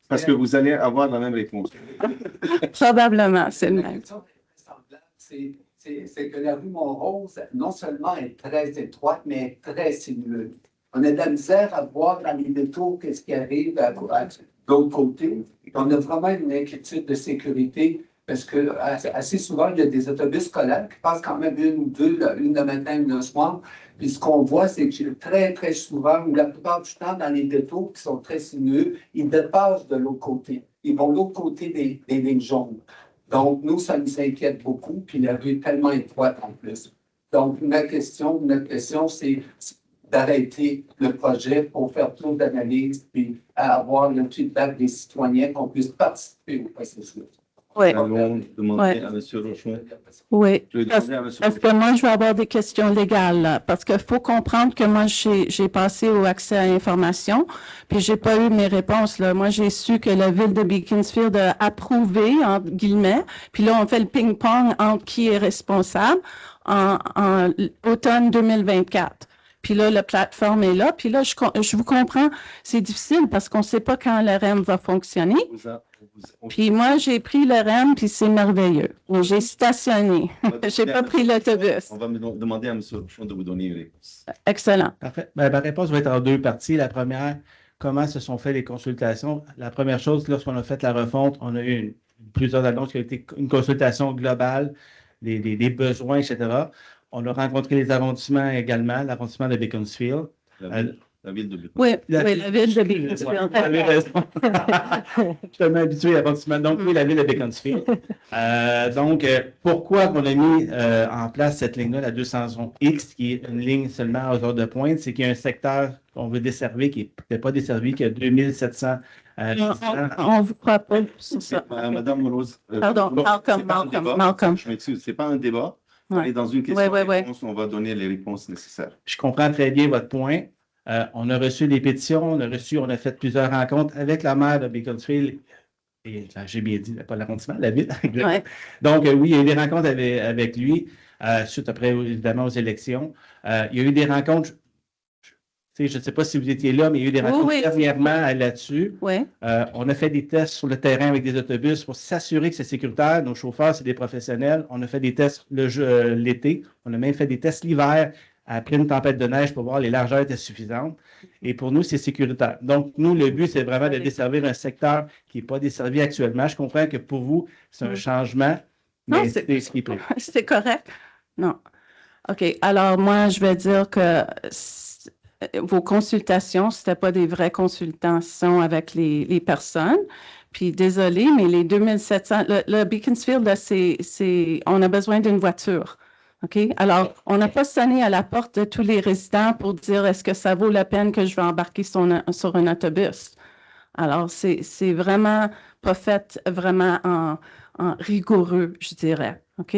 Speaker 1: Parce que vous allez avoir la même réponse.
Speaker 12: Probablement, c'est le même.
Speaker 11: C'est que la rue Montrose, non seulement est très étroite, mais est très sinueuse. On a de la misère à voir dans les détours qu'est-ce qui arrive de l'autre côté. On a vraiment une inquiétude de sécurité parce que assez souvent, il y a des autobus scolaires qui passent quand même une ou deux, une le matin, une le soir. Puis ce qu'on voit, c'est que très, très souvent, ou la plupart du temps, dans les détours qui sont très sinueux, ils dépassent de l'autre côté. Ils vont de l'autre côté des lignes jaunes. Donc, nous, ça nous inquiète beaucoup, puis la rue est tellement étroite en plus. Donc, notre question, c'est d'arrêter le projet pour faire plus d'analyses, puis avoir le feedback des citoyens, qu'on puisse participer au processus.
Speaker 12: Oui.
Speaker 1: Allons demander à M. Rochon.
Speaker 12: Oui,
Speaker 1: Je vais demander à M.
Speaker 12: parce que moi, je vais avoir des questions légales, là, parce qu'il faut comprendre que moi, j'ai passé au accès à l'information, puis j'ai pas eu mes réponses, là. Moi, j'ai su que la ville de Beaconsfield a approuvé, entre guillemets, puis là, on fait le ping-pong entre qui est responsable en automne 2024. Puis là, la plateforme est là. Puis là, je vous comprends, c'est difficile parce qu'on ne sait pas quand le REM va fonctionner. Puis moi, j'ai pris le REM, puis c'est merveilleux. J'ai stationné. Je n'ai pas pris l'autobus.
Speaker 1: On va me demander à M. Rochon de vous donner une réponse.
Speaker 12: Excellent.
Speaker 4: Parfait. Ma réponse va être en deux parties. La première, comment se sont faites les consultations? La première chose, lorsqu'on a fait la refonte, on a eu plusieurs annonces qui ont été une consultation globale des besoins, etc. On a rencontré les arrondissements également, l'arrondissement de Beaconsfield.
Speaker 1: La ville de Beaconsfield.
Speaker 12: Oui, la ville de Beaconsfield.
Speaker 4: Vous avez raison. Je suis tellement habitué à l'arrondissement. Donc, oui, la ville de Beaconsfield. Donc, pourquoi on a mis en place cette ligne-là, la 211X, qui est une ligne seulement aux heures de pointe, c'est qu'il y a un secteur qu'on veut desservir qui n'est pas desservi, qui a 2700
Speaker 12: on ne vous croit pas sur ça.
Speaker 1: Madame Rose.
Speaker 12: Pardon, Malcolm.
Speaker 1: Je m'excuse, ce n'est pas un débat.
Speaker 12: Ouais.
Speaker 1: Et dans une question-réponse, on va donner les réponses nécessaires.
Speaker 4: Je comprends très bien votre point. On a reçu des pétitions, on a fait plusieurs rencontres avec la maire de Beaconsfield Et là, j'ai bien dit, pas l'arrondissement, la ville.
Speaker 12: Ouais.
Speaker 4: Donc, oui, il y a eu des rencontres avec lui, suite après, évidemment, aux élections. Il y a eu des rencontres, je ne sais pas si vous étiez là, mais il y a eu des rencontres dernièrement là-dessus.
Speaker 12: Oui.
Speaker 4: On a fait des tests sur le terrain avec des autobus pour s'assurer que c'est sécuritaire. Nos chauffeurs, c'est des professionnels. On a fait des tests l'été. On a même fait des tests l'hiver après une tempête de neige pour voir les largeurs étaient suffisantes. Et pour nous, c'est sécuritaire. Donc, nous, le but, c'est vraiment de desservir un secteur qui n'est pas desservi actuellement. Je comprends que pour vous, c'est un changement, mais c'est ce qui est prévu.
Speaker 12: C'est correct. Non. OK. Alors, moi, je vais dire que vos consultations, ce n'était pas des vraies consultations avec les personnes. Puis, désolé, mais les 2700, le Beaconsfield, là, on a besoin d'une voiture. OK? Alors, on n'a pas sonné à la porte de tous les résidents pour dire est-ce que ça vaut la peine que je vais embarquer sur un autobus. Alors, c'est vraiment pas fait vraiment en rigoureux, je dirais. OK?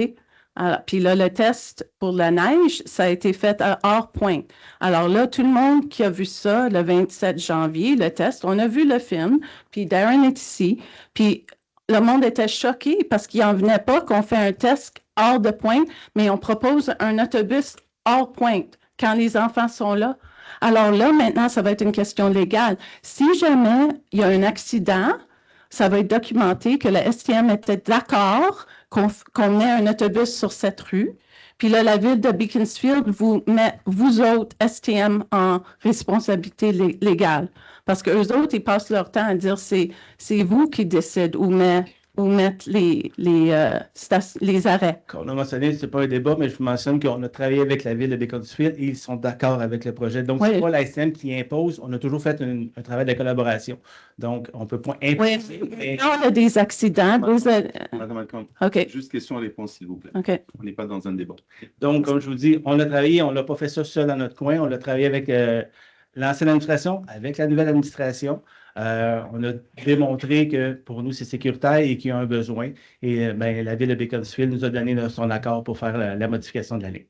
Speaker 12: Alors, puis là, le test pour la neige, ça a été fait à hors point. Alors là, tout le monde qui a vu ça le 27 janvier, le test, on a vu le film, puis Darren est ici, puis le monde était choqué parce qu'il n'en venait pas qu'on fait un test hors de pointe, mais on propose un autobus hors pointe quand les enfants sont là. Alors là, maintenant, ça va être une question légale. Si jamais il y a un accident, ça va être documenté que la STM était d'accord qu'on met un autobus sur cette rue. Puis là, la ville de Beaconsfield vous met, vous autres, STM, en responsabilité légale. Parce qu'eux autres, ils passent leur temps à dire c'est vous qui décidez où mettre les arrêts.
Speaker 4: On a mentionné, ce n'est pas un débat, mais je vous mentionne qu'on a travaillé avec la ville de Beaconsfield et ils sont d'accord avec le projet. Donc, ce n'est pas la STM qui impose. On a toujours fait un travail de collaboration. Donc, on ne peut pas imposer.
Speaker 12: Oui, on a des accidents.
Speaker 1: Madame Alcombe, juste question-réponse, s'il vous plaît.
Speaker 12: Okay.
Speaker 1: On n'est pas dans un débat.
Speaker 4: Donc, comme je vous dis, on a travaillé, on ne l'a pas fait ça seul dans notre coin. On l'a travaillé avec l'ancienne administration, avec la nouvelle administration. On a démontré que pour nous, c'est sécuritaire et qu'il y a un besoin. Et la ville de Beaconsfield nous a donné son accord pour faire la modification de la ligne.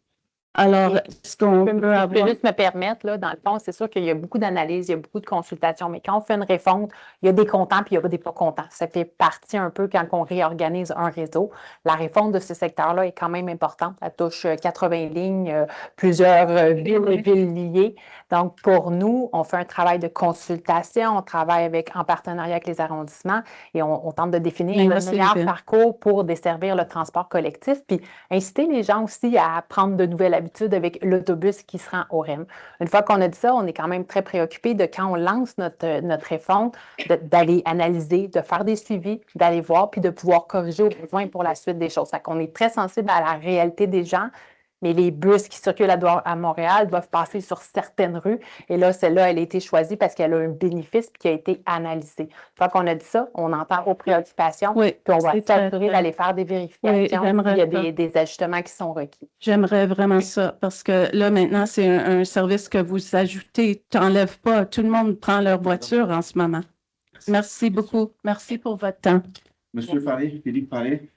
Speaker 12: Alors, est-ce qu'on peut avoir...
Speaker 2: Je peux juste me permettre, là, dans le fond, c'est sûr qu'il y a beaucoup d'analyses, il y a beaucoup de consultations, mais quand on fait une refonte, il y a des contents puis il y a des pas contents. Ça fait partie un peu quand on réorganise un réseau. La refonte de ce secteur-là est quand même importante. Elle touche 80 lignes, plusieurs villes et villes liées. Donc, pour nous, on fait un travail de consultation, on travaille en partenariat avec les arrondissements et on tente de définir le meilleur parcours pour desservir le transport collectif, puis inciter les gens aussi à prendre de nouvelles habitudes avec l'autobus qui se rend au REM. Une fois qu'on a dit ça, on est quand même très préoccupé de quand on lance notre refonte, d'aller analyser, de faire des suivis, d'aller voir, puis de pouvoir corriger au besoin pour la suite des choses. Fait qu'on est très sensible à la réalité des gens, mais les bus qui circulent à Montréal doivent passer sur certaines rues. Et là, celle-là, elle a été choisie parce qu'elle a un bénéfice qui a été analysé. Une fois qu'on a dit ça, on entend vos préoccupations, puis on va s'assurer d'aller faire des vérifications. Il y a des ajustements qui sont requis.
Speaker 12: J'aimerais vraiment ça, parce que là, maintenant, c'est un service que vous ajoutez. Tu n'enlèves pas. Tout le monde prend leur voiture en ce moment. Merci beaucoup. Merci pour votre temps.
Speaker 1: Monsieur Faré, Philippe Faré,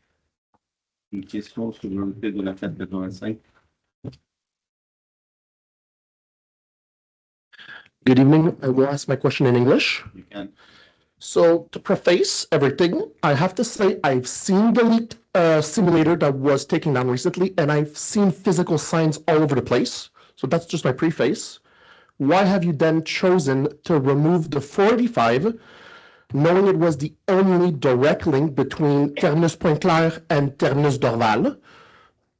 Speaker 1: une question sur le fait de la 485.
Speaker 13: Good evening. I will ask my question in English.
Speaker 1: You can.
Speaker 13: So to preface everything, I have to say I've seen the leaked simulator that was taken down recently, and I've seen physical signs all over the place. So that's just my preface. Why have you then chosen to remove the 485, knowing it was the only direct link between Terminus Pointe-Claire and Terminus Dorval?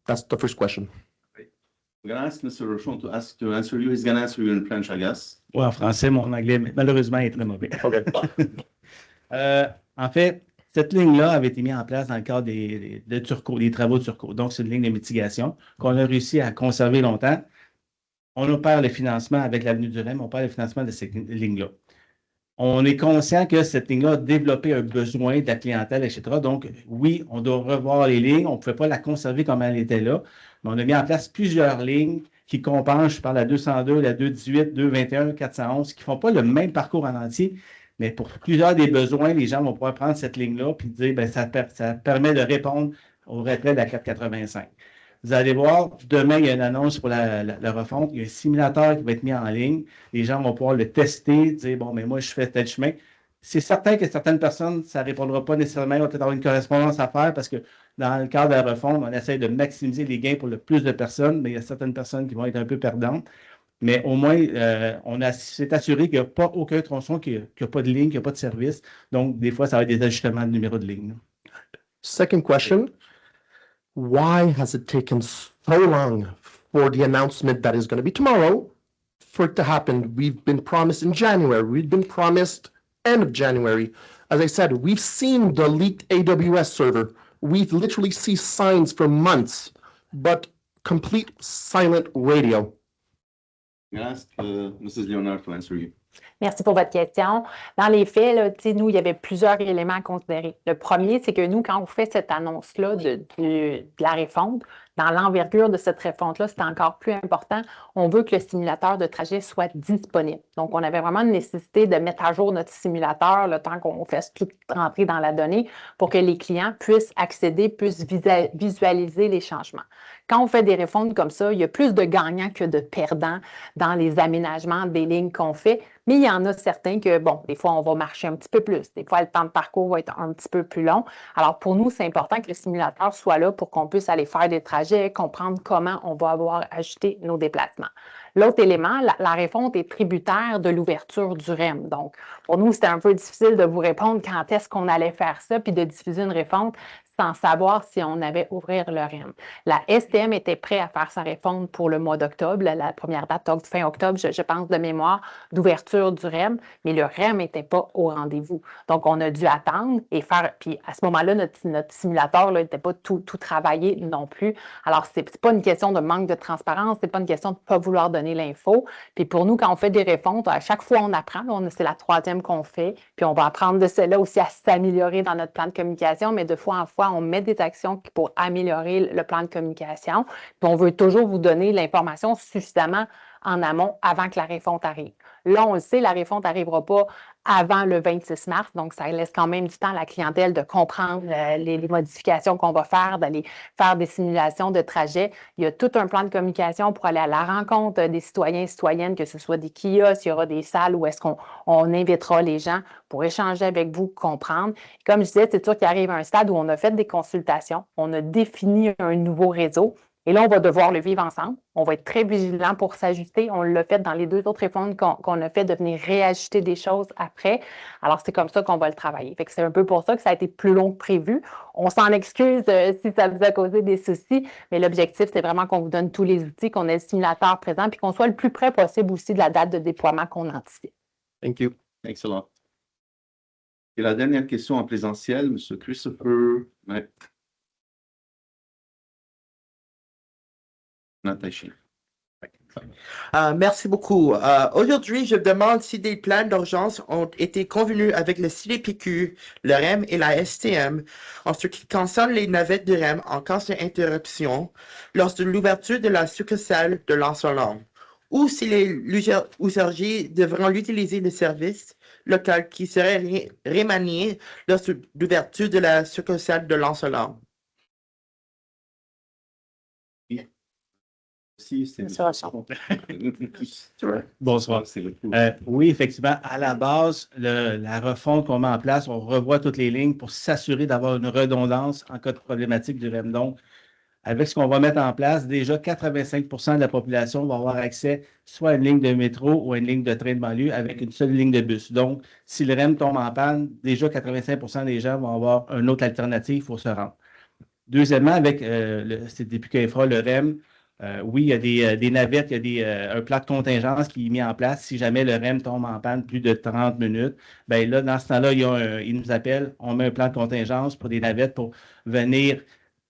Speaker 13: That's the first question.
Speaker 1: I'm going to ask Mr. Rochon to answer you. He's going to answer you in French, I guess.
Speaker 4: Oui, en français, mon anglais, malheureusement, est très mauvais.
Speaker 1: Okay.
Speaker 4: En fait, cette ligne-là avait été mise en place dans le cadre des travaux de Turcot. Donc, c'est une ligne de mitigation qu'on a réussi à conserver longtemps. On opère le financement avec l'avenue du REM, on opère le financement de cette ligne-là. On est conscient que cette ligne-là a développé un besoin de la clientèle, etc. Donc, oui, on doit revoir les lignes. On ne pouvait pas la conserver comme elle était là, mais on a mis en place plusieurs lignes qui compensent, je parle de la 202, la 218, 221, 411, qui ne font pas le même parcours en entier, mais pour plusieurs des besoins, les gens vont pouvoir prendre cette ligne-là et dire que ça permet de répondre au retrait de la 485. Vous allez voir, demain, il y a une annonce pour la refonte. Il y a un simulateur qui va être mis en ligne. Les gens vont pouvoir le tester, dire, bon, mais moi, je fais tel chemin. C'est certain que certaines personnes, ça ne répondra pas nécessairement, il va peut-être avoir une correspondance à faire parce que dans le cadre de la refonte, on essaie de maximiser les gains pour le plus de personnes, mais il y a certaines personnes qui vont être un peu perdantes. Mais au moins, s'est assuré qu'il n'y a pas aucun tronçon, qu'il n'y a pas de ligne, qu'il n'y a pas de service. Donc, des fois, ça va être des ajustements de numéro de ligne.
Speaker 13: Second question, why has it taken so long for the announcement that is going to be tomorrow for it to happen? We've been promised in January. We've been promised end of January. As I said, we've seen the leaked AWS server. We've literally seen signs for months, but complete silent radio.
Speaker 1: I ask Mrs. Leonard to answer you.
Speaker 2: Merci pour votre question. Dans les faits, là, nous, il y avait plusieurs éléments à considérer. Le premier, c'est que nous, quand on fait cette annonce-là de la refonte, dans l'envergure de cette refonte-là, c'est encore plus important. On veut que le simulateur de trajet soit disponible. Donc, on avait vraiment une nécessité de mettre à jour notre simulateur le temps qu'on fasse tout rentrer dans la donnée pour que les clients puissent accéder, puissent visualiser les changements. Quand on fait des refontes comme ça, il y a plus de gagnants que de perdants dans les aménagements des lignes qu'on fait, mais il y en a certains que, bon, des fois, on va marcher un petit peu plus. Des fois, le temps de parcours va être un petit peu plus long. Alors, pour nous, c'est important que le simulateur soit là pour qu'on puisse aller faire des trajets, comprendre comment on va avoir ajusté nos déplacements. L'autre élément, la refonte est tributaire de l'ouverture du REM. Donc, pour nous, c'était un peu difficile de vous répondre quand est-ce qu'on allait faire ça, puis de diffuser une refonte sans savoir si on avait ouvert le REM. La STM était prête à faire sa refonte pour le mois d'octobre, la première date, fin octobre, je pense de mémoire, d'ouverture du REM, mais le REM n'était pas au rendez-vous. Donc, on a dû attendre et faire, puis à ce moment-là, notre simulateur n'était pas tout travaillé non plus. Alors, ce n'est pas une question de manque de transparence, ce n'est pas une question de ne pas vouloir donner l'info. Puis pour nous, quand on fait des refontes, à chaque fois, on apprend. C'est la troisième qu'on fait, puis on va apprendre de cela aussi à s'améliorer dans notre plan de communication, mais de fois en fois, on met des actions pour améliorer le plan de communication. Puis on veut toujours vous donner l'information suffisamment en amont avant que la refonte arrive. Là, on le sait, la refonte n'arrivera pas avant le 26 mars, donc ça laisse quand même du temps à la clientèle de comprendre les modifications qu'on va faire, d'aller faire des simulations de trajet. Il y a tout un plan de communication pour aller à la rencontre des citoyens et citoyennes, que ce soit des kiosques, il y aura des salles où est-ce qu'on invitera les gens pour échanger avec vous, comprendre. Comme je disais, c'est sûr qu'il arrive à un stade où on a fait des consultations, on a défini un nouveau réseau. Et là, on va devoir le vivre ensemble. On va être très vigilant pour s'ajuster. On l'a fait dans les deux autres réformes qu'on a fait, de venir réajuster des choses après. Alors, c'est comme ça qu'on va le travailler. Fait que c'est un peu pour ça que ça a été plus long que prévu. On s'en excuse si ça vous a causé des soucis, mais l'objectif, c'est vraiment qu'on vous donne tous les outils, qu'on ait le simulateur présent, puis qu'on soit le plus près possible aussi de la date de déploiement qu'on anticipe.
Speaker 1: Thank you. Thanks a lot. Et la dernière question en présentiel, M. Christopher. Ouais.
Speaker 8: Merci beaucoup. Aujourd'hui, je demande si des plans d'urgence ont été convenus avec le CDPQ, le REM et la STM en ce qui concerne les navettes de REM en cas d'interruption lors de l'ouverture de la succursale de Lancelot, ou si les usagers devront utiliser le service local qui serait remanié lors de l'ouverture de la succursale de Lancelot.
Speaker 4: Bonsoir. Oui, effectivement, à la base, la refonte qu'on met en place, on revoit toutes les lignes pour s'assurer d'avoir une redondance en cas de problématique du REM. Donc, avec ce qu'on va mettre en place, déjà 85% de la population va avoir accès soit à une ligne de métro ou à une ligne de train de banlieue avec une seule ligne de bus. Donc, si le REM tombe en panne, déjà 85% des gens vont avoir une autre alternative pour se rendre. Deuxièmement, avec le CDPQ Infra, le REM, oui, il y a des navettes, il y a un plan de contingence qui est mis en place. Si jamais le REM tombe en panne plus de 30 minutes, bien là, dans ce temps-là, il nous appelle, on met un plan de contingence pour des navettes pour venir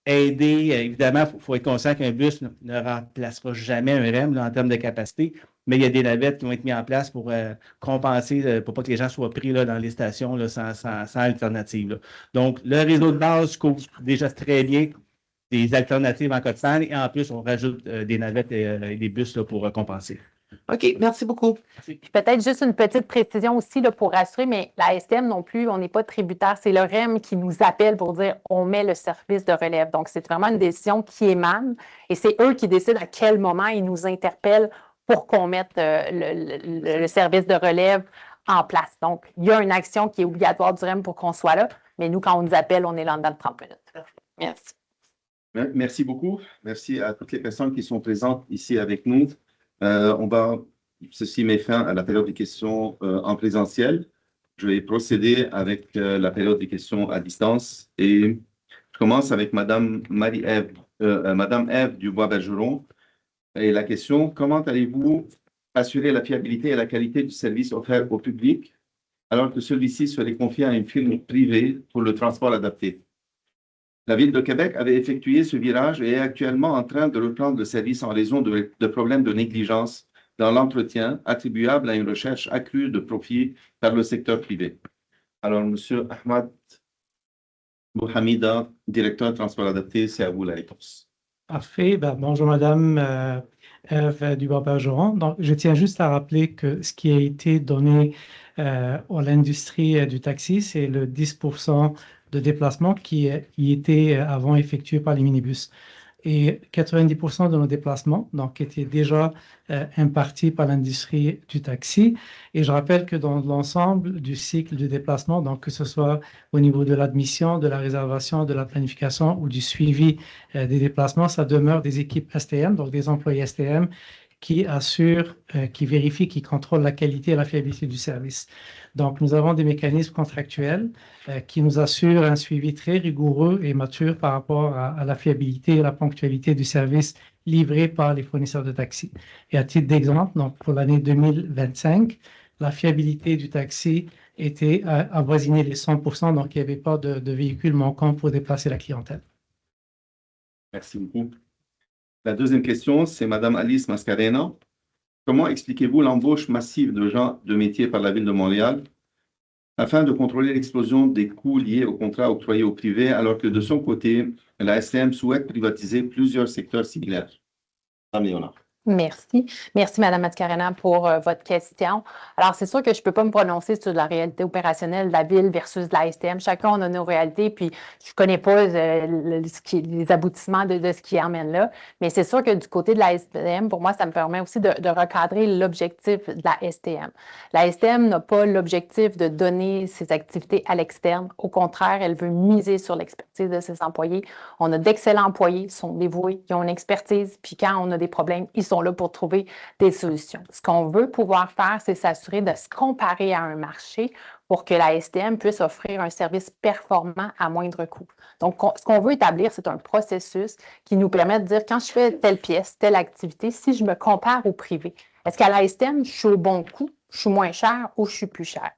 Speaker 4: aider. Évidemment, il faut être conscient qu'un bus ne remplacera jamais un REM là, en termes de capacité, mais il y a des navettes qui vont être mises en place pour compenser, pour pas que les gens soient pris là, dans les stations là, sans alternative. Là. Donc, le réseau de base couvre déjà très bien des alternatives en cas de panne et en plus, on rajoute des navettes et des bus là, pour compenser.
Speaker 8: OK, merci beaucoup.
Speaker 2: Puis peut-être juste une petite précision aussi là, pour rassurer, mais la STM non plus, on n'est pas tributaire. C'est le REM qui nous appelle pour dire on met le service de relève. Donc, c'est vraiment une décision qui émane et c'est eux qui décident à quel moment ils nous interpellent pour qu'on mette le service de relève en place. Donc, il y a une action qui est obligatoire du REM pour qu'on soit là, mais nous, quand on nous appelle, on est là dans 30 minutes. Merci.
Speaker 1: Merci beaucoup. Merci à toutes les personnes qui sont présentes ici avec nous. Ceci met fin à la période des questions en présentiel. Je vais procéder avec la période des questions à distance et je commence avec Madame Ève Dubois-Bergeron. Et la question, comment allez-vous assurer la fiabilité et la qualité du service offert au public alors que celui-ci serait confié à une firme privée pour le transport adapté? La Ville de Québec avait effectué ce virage et est actuellement en train de reprendre le service en raison de problèmes de négligence dans l'entretien attribuables à une recherche accrue de profit par le secteur privé. Alors, M. Ahmad Bouhamida, directeur transport adapté, c'est à vous la réponse.
Speaker 14: Parfait. Bonjour, Madame Ève Dubois-Bergeron. Donc, je tiens juste à rappeler que ce qui a été donné à l'industrie du taxi, c'est le 10% de déplacement qui était avant effectué par les minibus. Et 90% de nos déplacements donc, étaient déjà impartis par l'industrie du taxi. Et je rappelle que dans l'ensemble du cycle de déplacement, donc que ce soit au niveau de l'admission, de la réservation, de la planification ou du suivi des déplacements, ça demeure des équipes STM, donc des employés STM, qui assurent, qui vérifient, qui contrôlent la qualité et la fiabilité du service. Donc, nous avons des mécanismes contractuels qui nous assurent un suivi très rigoureux et mature par rapport à la fiabilité et la ponctualité du service livré par les fournisseurs de taxi. Et à titre d'exemple, donc pour l'année 2025, la fiabilité du taxi était avoisinée les 100%, donc il n'y avait pas de véhicules manquants pour déplacer la clientèle.
Speaker 1: Merci beaucoup. La deuxième question, c'est Mme Alice Mascarena. Comment expliquez-vous l'embauche massive de gens de métier par la Ville de Montréal afin de contrôler l'explosion des coûts liés aux contrats octroyés au privé, alors que de son côté, la STM souhaite privatiser plusieurs secteurs similaires? Madame Léonard.
Speaker 2: Merci. Merci, Mme Mascarena, pour votre question. Alors, c'est sûr que je ne peux pas me prononcer sur la réalité opérationnelle de la Ville versus de la STM. Chacun on a nos réalités, puis je ne connais pas les aboutissements de ce qui emmène là. Mais c'est sûr que du côté de la STM, pour moi, ça me permet aussi de recadrer l'objectif de la STM. La STM n'a pas l'objectif de donner ses activités à l'externe. Au contraire, elle veut miser sur l'expertise de ses employés. On a d'excellents employés, ils sont dévoués, ils ont une expertise, puis quand on a des problèmes, ils sont là pour trouver des solutions. Ce qu'on veut pouvoir faire, c'est s'assurer de se comparer à un marché pour que la STM puisse offrir un service performant à moindre coût. Donc, ce qu'on veut établir, c'est un processus qui nous permet de dire, quand je fais telle pièce, telle activité, si je me compare au privé, est-ce qu'à la STM, je suis au bon coût, je suis moins cher ou je suis plus cher?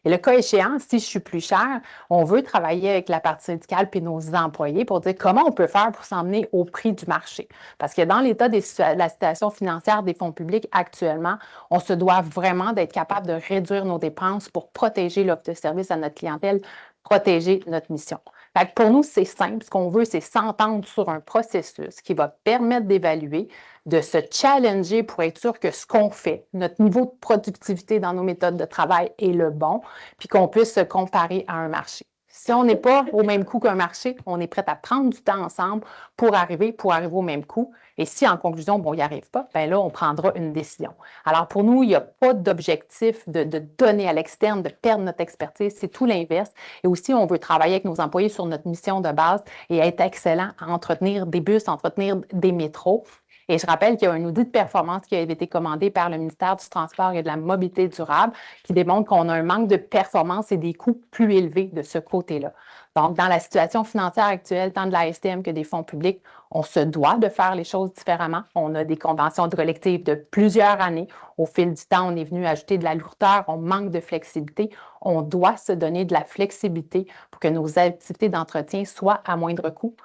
Speaker 2: Et le cas échéant, si je suis plus cher, on veut travailler avec la partie syndicale et nos employés pour dire comment on peut faire pour s'emmener au prix du marché. Parce que dans l'état de la situation financière des fonds publics actuellement, on se doit vraiment d'être capable de réduire nos dépenses pour protéger l'offre de service à notre clientèle, protéger notre mission. Fait que pour nous, c'est simple. Ce qu'on veut, c'est s'entendre sur un processus qui va permettre d'évaluer, de se challenger pour être sûr que ce qu'on fait, notre niveau de productivité dans nos méthodes de travail est le bon, puis qu'on puisse se comparer à un marché. Si on n'est pas au même coût qu'un marché, on est prêt à prendre du temps ensemble pour arriver au même coût. Et si, en conclusion, bon, il n'y arrive pas, bien là, on prendra une décision. Alors, pour nous, il n'y a pas d'objectif de donner à l'externe, de perdre notre expertise. C'est tout l'inverse. Et aussi, on veut travailler avec nos employés sur notre mission de base et être excellent à entretenir des bus, entretenir des métros. Et je rappelle qu'il y a un audit de performance qui a été commandé par le ministère du Transport et de la Mobilité durable qui démontre qu'on a un manque de performance et des coûts plus élevés de ce côté-là. Donc, dans la situation financière actuelle, tant de la STM que des fonds publics, on se doit de faire les choses différemment. On a des conventions de collectives de plusieurs années. Au fil du temps, on est venu ajouter de la lourdeur, on manque de flexibilité. On doit se donner de la flexibilité pour que nos activités d'entretien soient à moindre coût,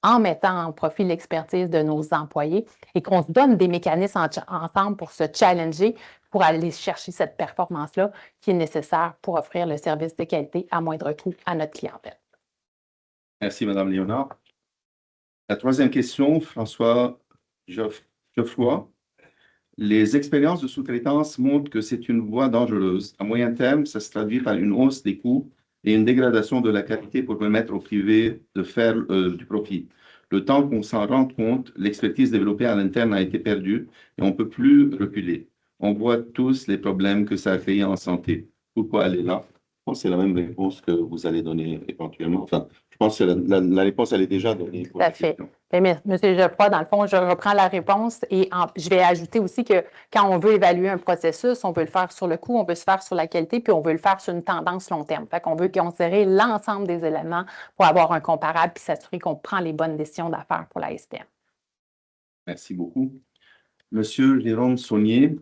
Speaker 2: en mettant en profit l'expertise de nos employés et qu'on se donne des mécanismes ensemble pour se challenger, pour aller chercher cette performance-là qui est nécessaire pour offrir le service de qualité à moindre coût à notre clientèle.
Speaker 1: Merci, Mme Léonard. La troisième question, François Geoffroy. Les expériences de sous-traitance montrent que c'est une voie dangereuse. À moyen terme, ça se traduit par une hausse des coûts et une dégradation de la qualité pour permettre au privé de faire du profit. Le temps qu'on s'en rende compte, l'expertise développée à l'interne a été perdue et on ne peut plus reculer. On voit tous les problèmes que ça a créé en santé. pourquoi elle est là? Je pense que c'est la même réponse que vous allez donner éventuellement. Enfin, je pense que la réponse, elle est déjà donnée.
Speaker 2: Tout à fait. Mais, Monsieur Geoffroy, dans le fond, je reprends la réponse et je vais ajouter aussi que quand on veut évaluer un processus, on veut le faire sur le coût, on veut se faire sur la qualité, puis on veut le faire sur une tendance long terme. Fait qu'on veut considérer l'ensemble des éléments pour avoir un comparable puis s'assurer qu'on prend les bonnes décisions d'affaires pour la STM.
Speaker 1: Merci beaucoup. Monsieur Jérôme Saunier,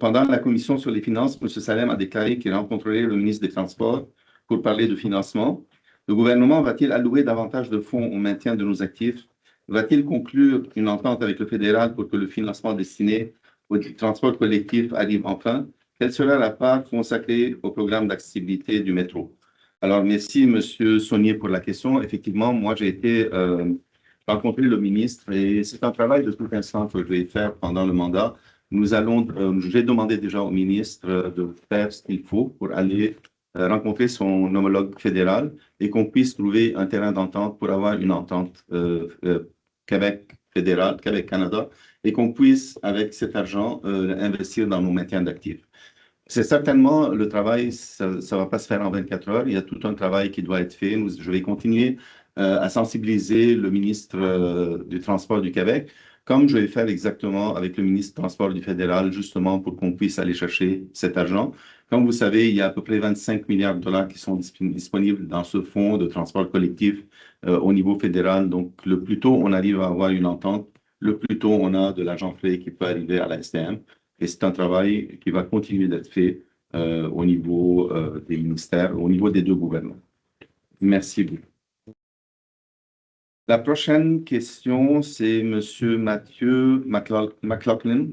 Speaker 1: pendant la commission sur les finances, M. Salem a déclaré qu'il rencontrerait le ministre des Transports pour parler de financement. Le gouvernement va-t-il allouer davantage de fonds au maintien de nos actifs? Va-t-il conclure une entente avec le fédéral pour que le financement destiné au transport collectif arrive enfin? Quelle sera la part consacrée au programme d'accessibilité du métro? Alors, merci, M. Saunier, pour la question. Effectivement, moi, j'ai été rencontrer le ministre et c'est un travail de tout instant que je vais faire pendant le mandat. J'ai demandé déjà au ministre de faire ce qu'il faut pour aller rencontrer son homologue fédéral et qu'on puisse trouver un terrain d'entente pour avoir une entente Québec fédéral, Québec-Canada, et qu'on puisse, avec cet argent, investir dans nos maintiens d'actifs. C'est certainement le travail, ça ne va pas se faire en 24 heures. Il y a tout un travail qui doit être fait. Je vais continuer à sensibiliser le ministre du Transport du Québec, comme je vais faire exactement avec le ministre du Transport du fédéral, justement pour qu'on puisse aller chercher cet argent. Comme vous savez, il y a à peu près 25 milliards de dollars qui sont disponibles dans ce fonds de transport collectif au niveau fédéral. Donc, le plus tôt on arrive à avoir une entente, le plus tôt on a de l'argent frais qui peut arriver à la STM. Et c'est un travail qui va continuer d'être fait au niveau des ministères, au niveau des deux gouvernements. Merci beaucoup. La prochaine question, c'est M. Mathieu McLaughlin.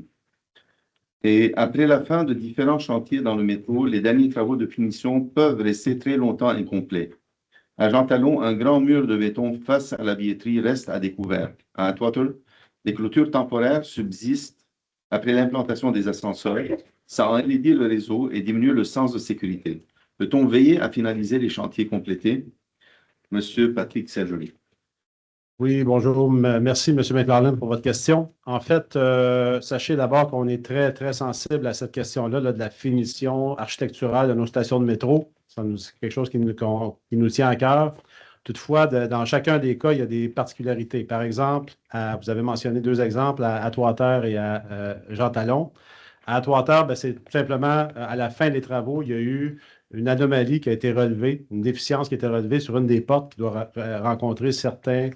Speaker 1: Et après la fin de différents chantiers dans le métro, les derniers travaux de finition peuvent rester très longtemps incomplets. À Jean Talon, un grand mur de béton face à la billetterie reste à découvert. À Atwater, des clôtures temporaires subsistent après l'implantation des ascenseurs. Ça enlaidit le réseau et diminue le sens de sécurité. Peut-on veiller à finaliser les chantiers complétés? Monsieur Patrick Sergerie.
Speaker 15: Oui, bonjour. Merci, M. McLaughlin, pour votre question. En fait, sachez d'abord qu'on est très, très sensible à cette question-là de la finition architecturale de nos stations de métro. C'est quelque chose qui nous tient à cœur. Toutefois, dans chacun des cas, il y a des particularités. Par exemple, vous avez mentionné deux exemples, à Atwater et à Jean Talon. À Atwater, c'est tout simplement, à la fin des travaux, il y a eu une anomalie qui a été relevée, une déficience qui a été relevée sur une des portes qui doit rencontrer certaines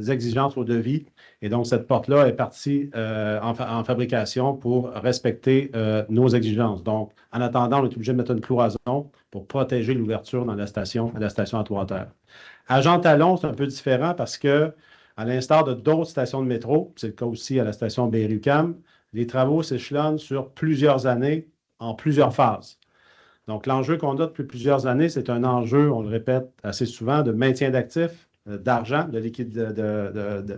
Speaker 15: exigences au devis. Et donc, cette porte-là est partie en fabrication pour respecter nos exigences. Donc, en attendant, on est obligé de mettre une cloison pour protéger l'ouverture dans la station, à la station Atwater. À Jean Talon, c'est un peu différent parce que, à l'instar de d'autres stations de métro, c'est le cas aussi à la station Berry-UQAM, les travaux s'échelonnent sur plusieurs années, en plusieurs phases. Donc, l'enjeu qu'on a depuis plusieurs années, c'est un enjeu, on le répète assez souvent, de maintien d'actifs, d'argent,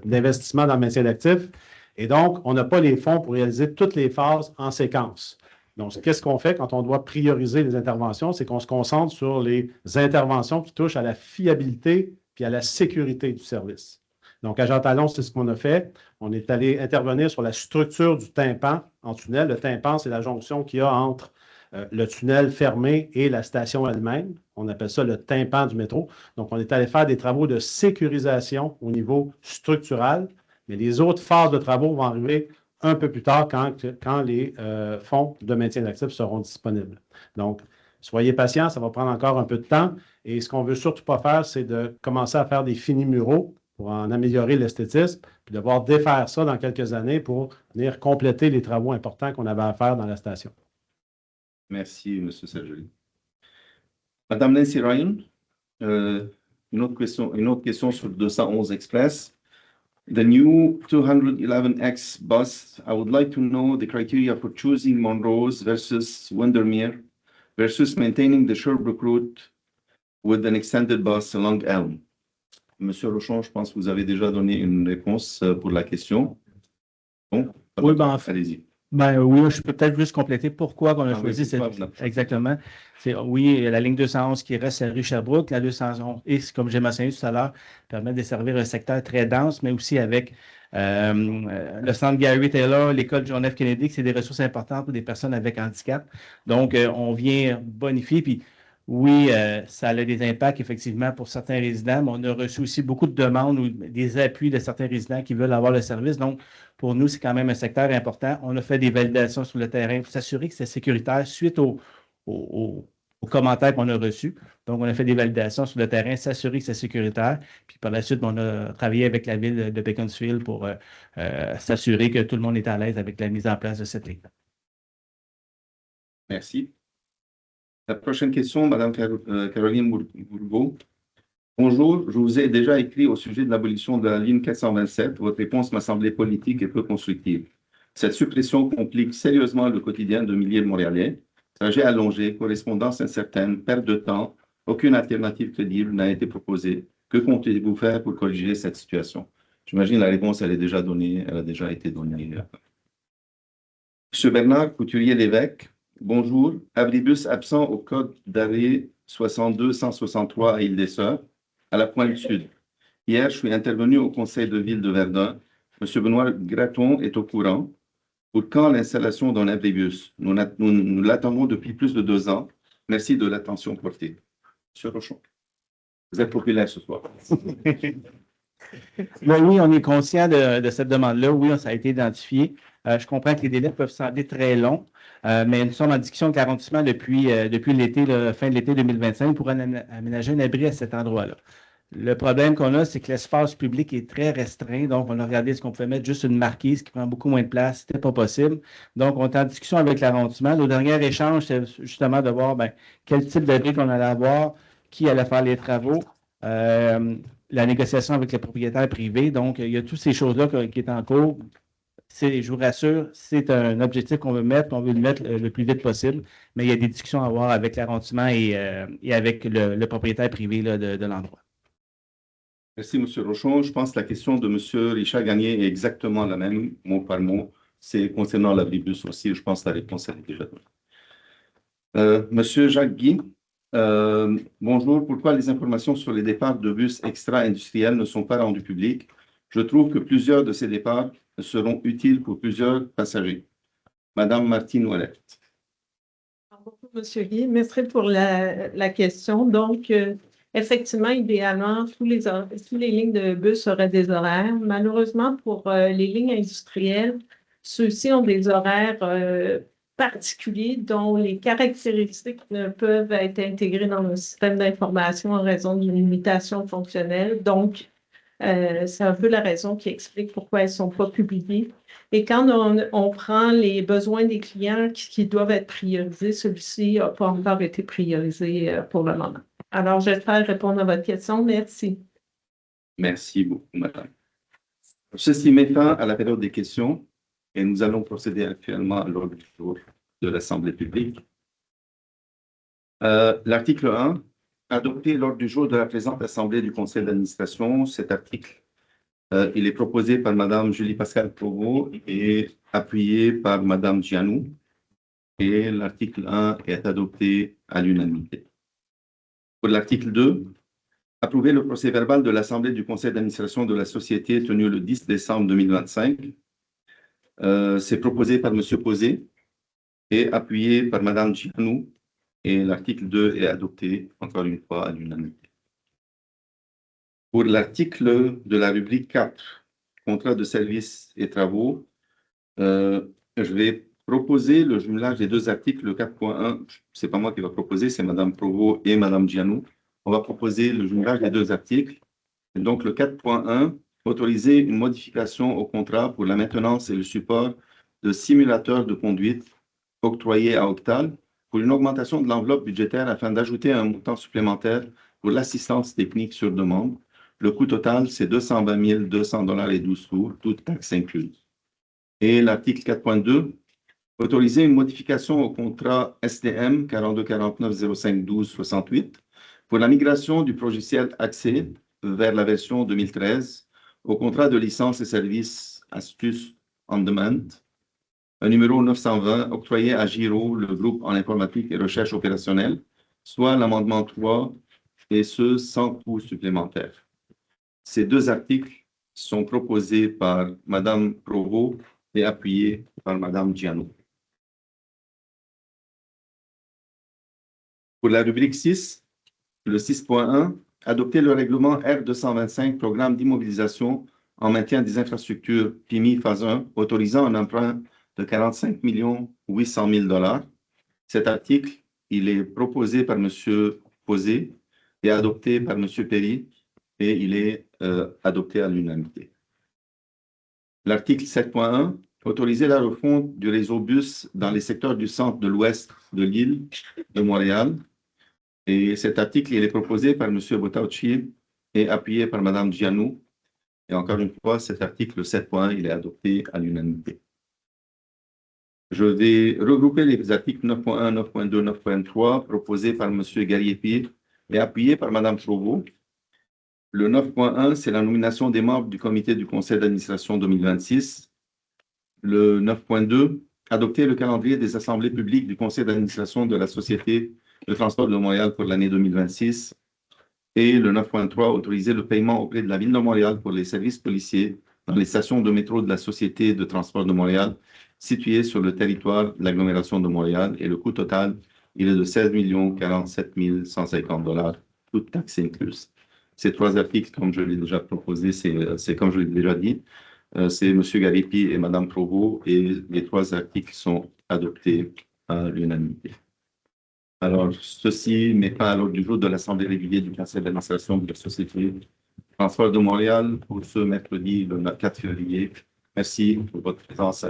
Speaker 15: d'investissement dans le maintien d'actifs. Et donc, on n'a pas les fonds pour réaliser toutes les phases en séquence. Donc, qu'est-ce qu'on fait quand on doit prioriser les interventions? C'est qu'on se concentre sur les interventions qui touchent à la fiabilité puis à la sécurité du service. Donc, à Jean Talon, c'est ce qu'on a fait. On est allé intervenir sur la structure du tympan en tunnel. Le tympan, c'est la jonction qu'il y a entre le tunnel fermé et la station elle-même. On appelle ça le tympan du métro. Donc, on est allé faire des travaux de sécurisation au niveau structural, mais les autres phases de travaux vont arriver un peu plus tard quand les fonds de maintien d'actifs seront disponibles. Donc, soyez patients, ça va prendre encore un peu de temps. Et ce qu'on ne veut surtout pas faire, c'est de commencer à faire des finis muraux pour en améliorer l'esthétisme, puis devoir défaire ça dans quelques années pour venir compléter les travaux importants qu'on avait à faire dans la station.
Speaker 1: Merci, M. Sergerie. Madame Nancy Ryan, une autre question sur 211 Express. The new 211X bus, I would like to know the criteria for choosing Monrose versus Windermere versus maintaining the Sherbrooke route with an extended bus along Elm. Monsieur Rochon, je pense que vous avez déjà donné une réponse pour la question. Bon,
Speaker 4: oui,
Speaker 1: allez-y.
Speaker 4: Oui, je peux peut-être juste compléter pourquoi on a choisi cette... Exactement. Oui, la ligne 211 qui reste à la rue Sherbrooke, la 211, et comme j'ai mentionné tout à l'heure, permet de desservir un secteur très dense, mais aussi avec Le centre Gary Taylor, l'école John F. Kennedy, c'est des ressources importantes pour des personnes avec handicap. Donc, on vient bonifier. Puis, oui, ça a des impacts effectivement pour certains résidents, mais on a reçu aussi beaucoup de demandes ou des appuis de certains résidents qui veulent avoir le service. Donc, pour nous, c'est quand même un secteur important. On a fait des validations sur le terrain pour s'assurer que c'est sécuritaire suite aux commentaires qu'on a reçus. Donc, on a fait des validations sur le terrain, s'assurer que c'est sécuritaire. Puis par la suite, on a travaillé avec la ville de Beaconsfield pour s'assurer que tout le monde est à l'aise avec la mise en place de cette ligne.
Speaker 1: Merci. La prochaine question, Mme Caroline Bourgault. Bonjour, je vous ai déjà écrit au sujet de l'abolition de la ligne 427. Votre réponse m'a semblé politique et peu constructive. Cette suppression complique sérieusement le quotidien de milliers de Montréalais. Trajet allongé, correspondance incertaine, perte de temps, aucune alternative crédible n'a été proposée. Que comptez-vous faire pour corriger cette situation? J'imagine la réponse, elle est déjà donnée, elle a déjà été donnée. M. Bernard Couturier-Lévesque, bonjour. Abribus absent au code d'arrêt 62-163 à Île-des-Sœurs, à la Pointe Sud. Hier, je suis intervenu au conseil de ville de Verdun. M. Benoît Gratton est au courant. Pour quand l'installation d'un abribus? Nous l'attendons depuis plus de 2 ans. Merci de l'attention portée. M. Rochon, vous êtes populaire ce soir.
Speaker 4: Oui, on est conscient de cette demande-là. Oui, ça a été identifié. Je comprends que les délais peuvent sembler très longs, mais nous sommes en discussion avec l'arrondissement depuis l'été, fin de l'été 2025 pour aménager un abri à cet endroit-là. Le problème qu'on a, c'est que l'espace public est très restreint. Donc, on a regardé ce qu'on pouvait mettre juste une marquise qui prend beaucoup moins de place. Ce n'était pas possible. Donc, on est en discussion avec l'arrondissement. Nos derniers échanges, c'est justement de voir quel type d'abri qu'on allait avoir, qui allait faire les travaux, la négociation avec les propriétaires privés. Donc, il y a toutes ces choses-là qui sont en cours. Je vous rassure, c'est un objectif qu'on veut mettre, qu'on veut le mettre le plus vite possible, mais il y a des discussions à avoir avec l'arrondissement et avec le propriétaire privé là, de l'endroit.
Speaker 1: Merci, M. Rochon. Je pense que la question de M. Richard Gagné est exactement la même, mot par mot. C'est concernant l'abribus aussi. Je pense que la réponse est déjà donnée. M. Jacques Guy, bonjour. Pourquoi les informations sur les départs de bus extra-industriels ne sont pas rendues publiques? Je trouve que plusieurs de ces départs seront utiles pour plusieurs passagers. Madame Martine Ouellet.
Speaker 16: Bonjour, M. Guy. Merci pour la question. Donc, effectivement, idéalement, tous les lignes de bus auraient des horaires. Malheureusement, pour les lignes industrielles, ceux-ci ont des horaires particuliers dont les caractéristiques ne peuvent être intégrées dans le système d'information en raison d'une limitation fonctionnelle. Donc, c'est un peu la raison qui explique pourquoi elles ne sont pas publiées. Et quand on prend les besoins des clients qui doivent être priorisés, celui-ci n'a pas encore été priorisé pour le moment. Alors, j'espère répondre à votre question. Merci.
Speaker 1: Merci beaucoup, madame. Ceci met fin à la période des questions et nous allons procéder actuellement à l'ordre du jour de l'Assemblée publique. L'article 1, adopté l'ordre du jour de la présente Assemblée du Conseil d'administration. Cet article, il est proposé par madame Julie-Pascale Provost et appuyé par madame Gianou. Et l'article 1 est adopté à l'unanimité. Pour l'article 2, approuver le procès-verbal de l'Assemblée du Conseil d'administration de la Société tenue le 10 décembre 2025. C'est proposé par M. Posé et appuyé par Mme Gianou. Et l'article 2 est adopté, encore une fois, à l'unanimité. Pour l'article de la rubrique 4, contrat de services et travaux, je vais proposer le jumelage des deux articles, le 4.1, ce n'est pas moi qui va proposer, c'est Mme Provost et Mme Gianou. On va proposer le jumelage des deux articles. Et donc, le 4.1, autoriser une modification au contrat pour la maintenance et le support de simulateurs de conduite octroyés à Octal pour une augmentation de l'enveloppe budgétaire afin d'ajouter un montant supplémentaire pour l'assistance technique sur demande. Le coût total, c'est 220 200 $ et 12 sous, toutes taxes incluses. Et l'article 4.2, autoriser une modification au contrat STM 4249 05 12 68 pour la migration du logiciel Accès vers la version 2013 au contrat de licence et services Astuce On Demand, un numéro 920 octroyé à Giro, le groupe en informatique et recherche opérationnelle, soit l'amendement 3 et ce sans coût supplémentaire. Ces deux articles sont proposés par Mme Provost et appuyés par Mme Giano. Pour la rubrique 6, le 6.1, adopter le règlement R225, programme d'immobilisation en maintien des infrastructures PIMI phase 1, autorisant un emprunt de 45 800 000 $. Cet article, il est proposé par M. Posé et adopté par M. Perry et il est adopté à l'unanimité. L'article 7.1, autoriser la refonte du réseau bus dans les secteurs du centre de l'ouest de l'île de Montréal. Et cet article, il est proposé par M. Bottaucci et appuyé par Mme Gianou. Et encore une fois, cet article 7.1, il est adopté à l'unanimité. Je vais regrouper les articles 9.1, 9.2, 9.3 proposés par M. Gariepi et appuyés par Mme Provost. Le 9.1, c'est la nomination des membres du comité du conseil d'administration 2026. Le 9.2, adopter le calendrier des assemblées publiques du conseil d'administration de la Société de transport de Montréal pour l'année 2026. Et le 9.3, autoriser le paiement auprès de la Ville de Montréal pour les services policiers dans les stations de métro de la Société de transport de Montréal situées sur le territoire de l'agglomération de Montréal. Et le coût total, il est de 16 47 150 $, toutes taxes incluses. Ces trois articles, comme je l'ai déjà proposé, c'est comme je l'ai déjà dit, c'est M. Gariepi et Mme Provost, et les trois articles sont adoptés à l'unanimité. Alors, ceci n'est pas à l'ordre du jour de l'Assemblée régulière du conseil d'administration de la Société Transport de Montréal pour ce mercredi, le 4 février. Merci pour votre présence.